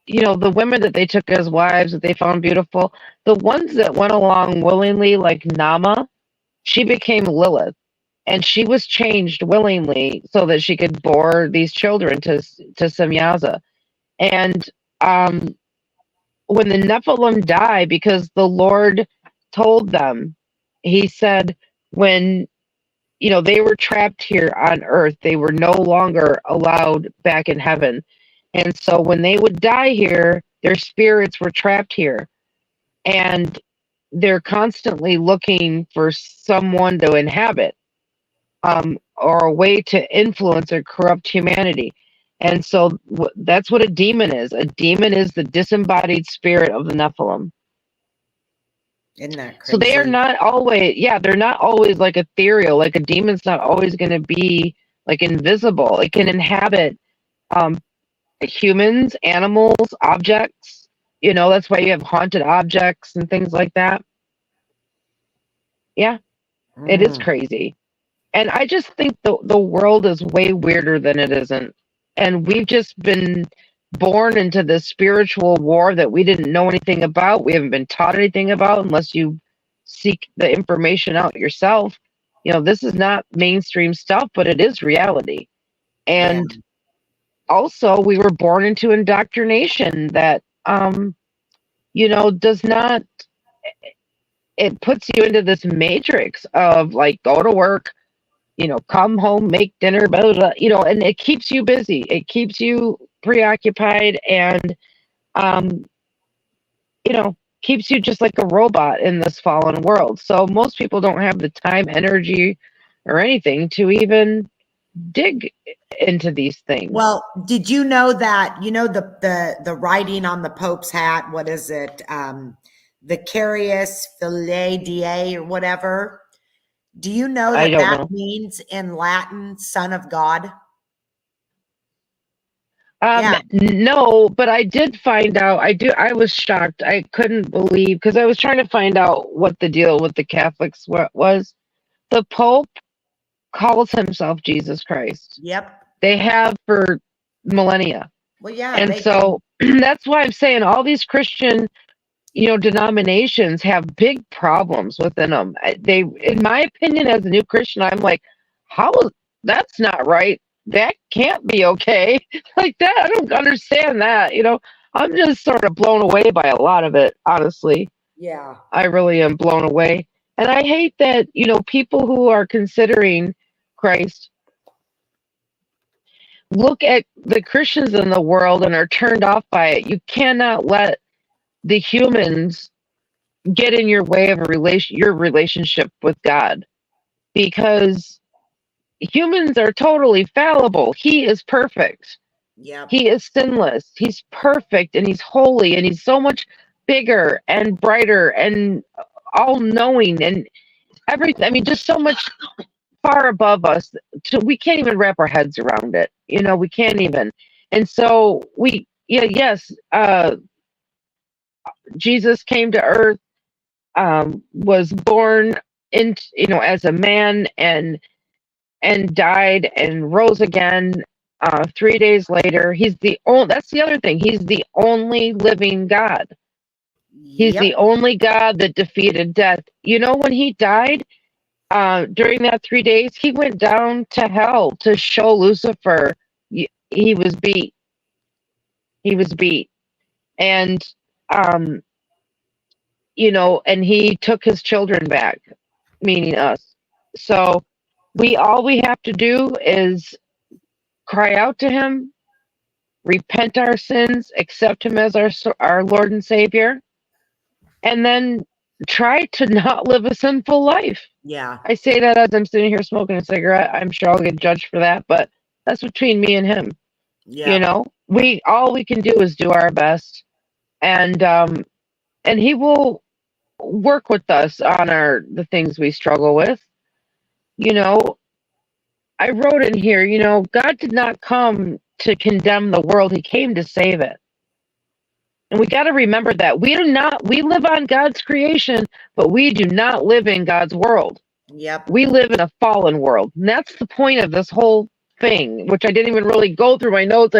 the women that they took as wives that they found beautiful, the ones that went along willingly, like Nama, she became Lilith. And she was changed willingly so that she could bore these children to Semyaza. And when the Nephilim die, because the Lord told them, he said, when they were trapped here on earth, they were no longer allowed back in heaven. And so when they would die here, their spirits were trapped here. And they're constantly looking for someone to inhabit. Or a way to influence or corrupt humanity. And so that's what a demon is. A demon is the disembodied spirit of the Nephilim. Isn't that crazy? So they are not always, they're not always like ethereal. Like a demon's not always going to be like invisible. It can inhabit humans, animals, objects. That's why you have haunted objects and things like that. Yeah, it is crazy. And I just think the world is way weirder than it isn't. And we've just been born into this spiritual war that we didn't know anything about. We haven't been taught anything about unless you seek the information out yourself. This is not mainstream stuff, but it is reality. And also we were born into indoctrination that, does not, it puts you into this matrix of like, go to work, come home, make dinner, blah, blah, blah, and it keeps you busy. It keeps you preoccupied and, keeps you just like a robot in this fallen world. So most people don't have the time, energy, or anything to even dig into these things. Well, did you know that, the writing on the Pope's hat, what is it? The Carius Filii Dei or whatever. Do you know that that means in Latin, son of God? No, but I did find out. I was shocked. I couldn't believe, because I was trying to find out what the deal with the Catholics was. The Pope calls himself Jesus Christ. Yep. They have for millennia. Well, yeah. And so that's why I'm saying all these Christian denominations have big problems within them. They, in my opinion, as a new Christian, I'm like, that's not right. That can't be okay. Like that, I don't understand that. I'm just sort of blown away by a lot of it, honestly. Yeah. I really am blown away. And I hate that, people who are considering Christ look at the Christians in the world and are turned off by it. You cannot let the humans get in your way of your relationship with God, because humans are totally fallible. He is perfect. Yeah. He is sinless. He's perfect and he's holy and he's so much bigger and brighter and all knowing and everything. I mean, just so much far above us. We can't even wrap our heads around it. We can't even. And so Jesus came to earth, was born as a man and died and rose again 3 days later. That's the other thing. He's the only living God. He's Yep. the only God that defeated death. You know, when he died, during that 3 days, he went down to hell to show Lucifer he was beat. He was beat. And, um, you know, and he took his children back, meaning us. So all we have to do is cry out to him, repent our sins, accept him as our Lord and Savior, and then try to not live a sinful life. Yeah. I say that as I'm sitting here smoking a cigarette. I'm sure I'll get judged for that, but that's between me and him. You Yeah. know, all we can do is do our best, and he will work with us on the things we struggle with. You know, I wrote in here, you know, God did not come to condemn the world, he came to save it. And we got to remember that. We live on God's creation, but we do not live in God's world. Yep. We live in a fallen world. And that's the point of this whole thing, which I didn't even really go through my notes.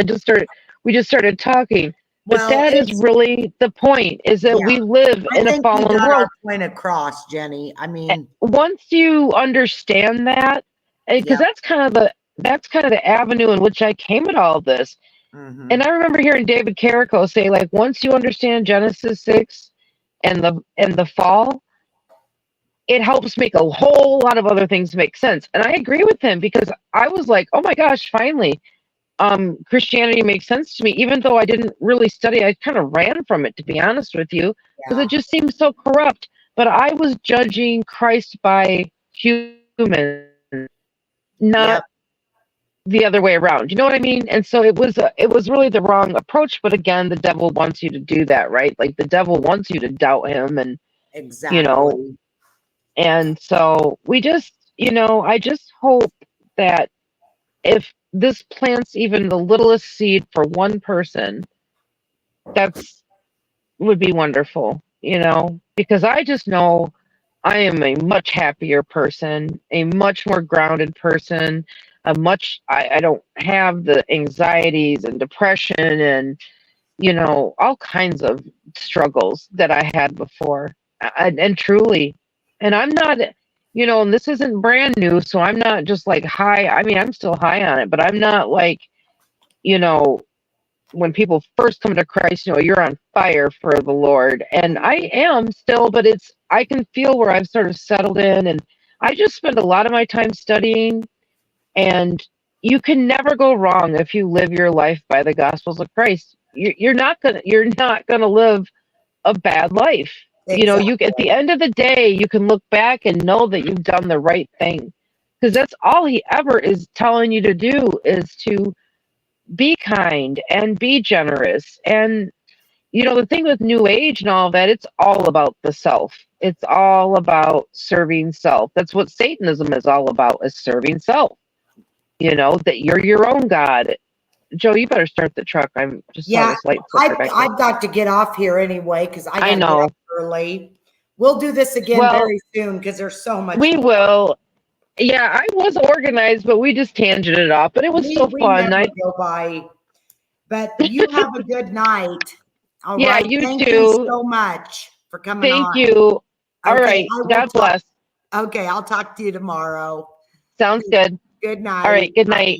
We just started talking. But Well, that is it's really the point, is that yeah. we live I in a think we fallen got world. our point across, Jenny. I mean, Once you understand that, because yeah. that's kind of the avenue in which I came at all of this. Hmm. And I remember hearing David Carrico say, like, once you understand Genesis 6 and the fall, it helps make a whole lot of other things make sense. And I agree with him, because I was like, oh my gosh, finally, Christianity makes sense to me, even though I didn't really study. I kind of ran from it, to be honest with you, because Yeah. it just seemed so corrupt. But I was judging Christ by humans, not Yep. the other way around. You know what I mean? And so it was really the wrong approach. But again, the devil wants you to do that, right? Like, the devil wants you to doubt him, and you know, Exactly. and so I just hope that if this plants even the littlest seed for one person, that's would be wonderful, because I just know I am a much happier person, a much more grounded person, I don't have the anxieties and depression and, all kinds of struggles that I had before. And truly, and I'm not, and this isn't brand new, so I'm not just like high. I mean, I'm still high on it, but I'm not like, you know, when people first come to Christ, you're on fire for the Lord. And I am still, but I can feel where I've sort of settled in. And I just spend a lot of my time studying. And you can never go wrong if you live your life by the gospels of Christ. You're not gonna live a bad life. At the Exactly. end of the day, you can look back and know that you've done the right thing. Because that's all he ever is telling you to do, is to be kind and be generous. And the thing with new age and all that, it's all about the self. It's all about serving self. That's what Satanism is all about, is serving self. That you're your own God. Joe, you better start the truck. I just saw Yeah. this light flicker I've back there. I've got to get off here anyway because I I got to get know. up early. We'll do this again Well, very soon because there's so much we more. will. Yeah, I was organized, but we just tangented off. But it was so We fun. never go by. But you have a good night. All Yeah, right. you Thank you too. so much for coming Thank on. you. All Okay, right. I will God talk. bless. Okay, I'll talk to you tomorrow. Sounds good. Good All night. right. Good Bye. night.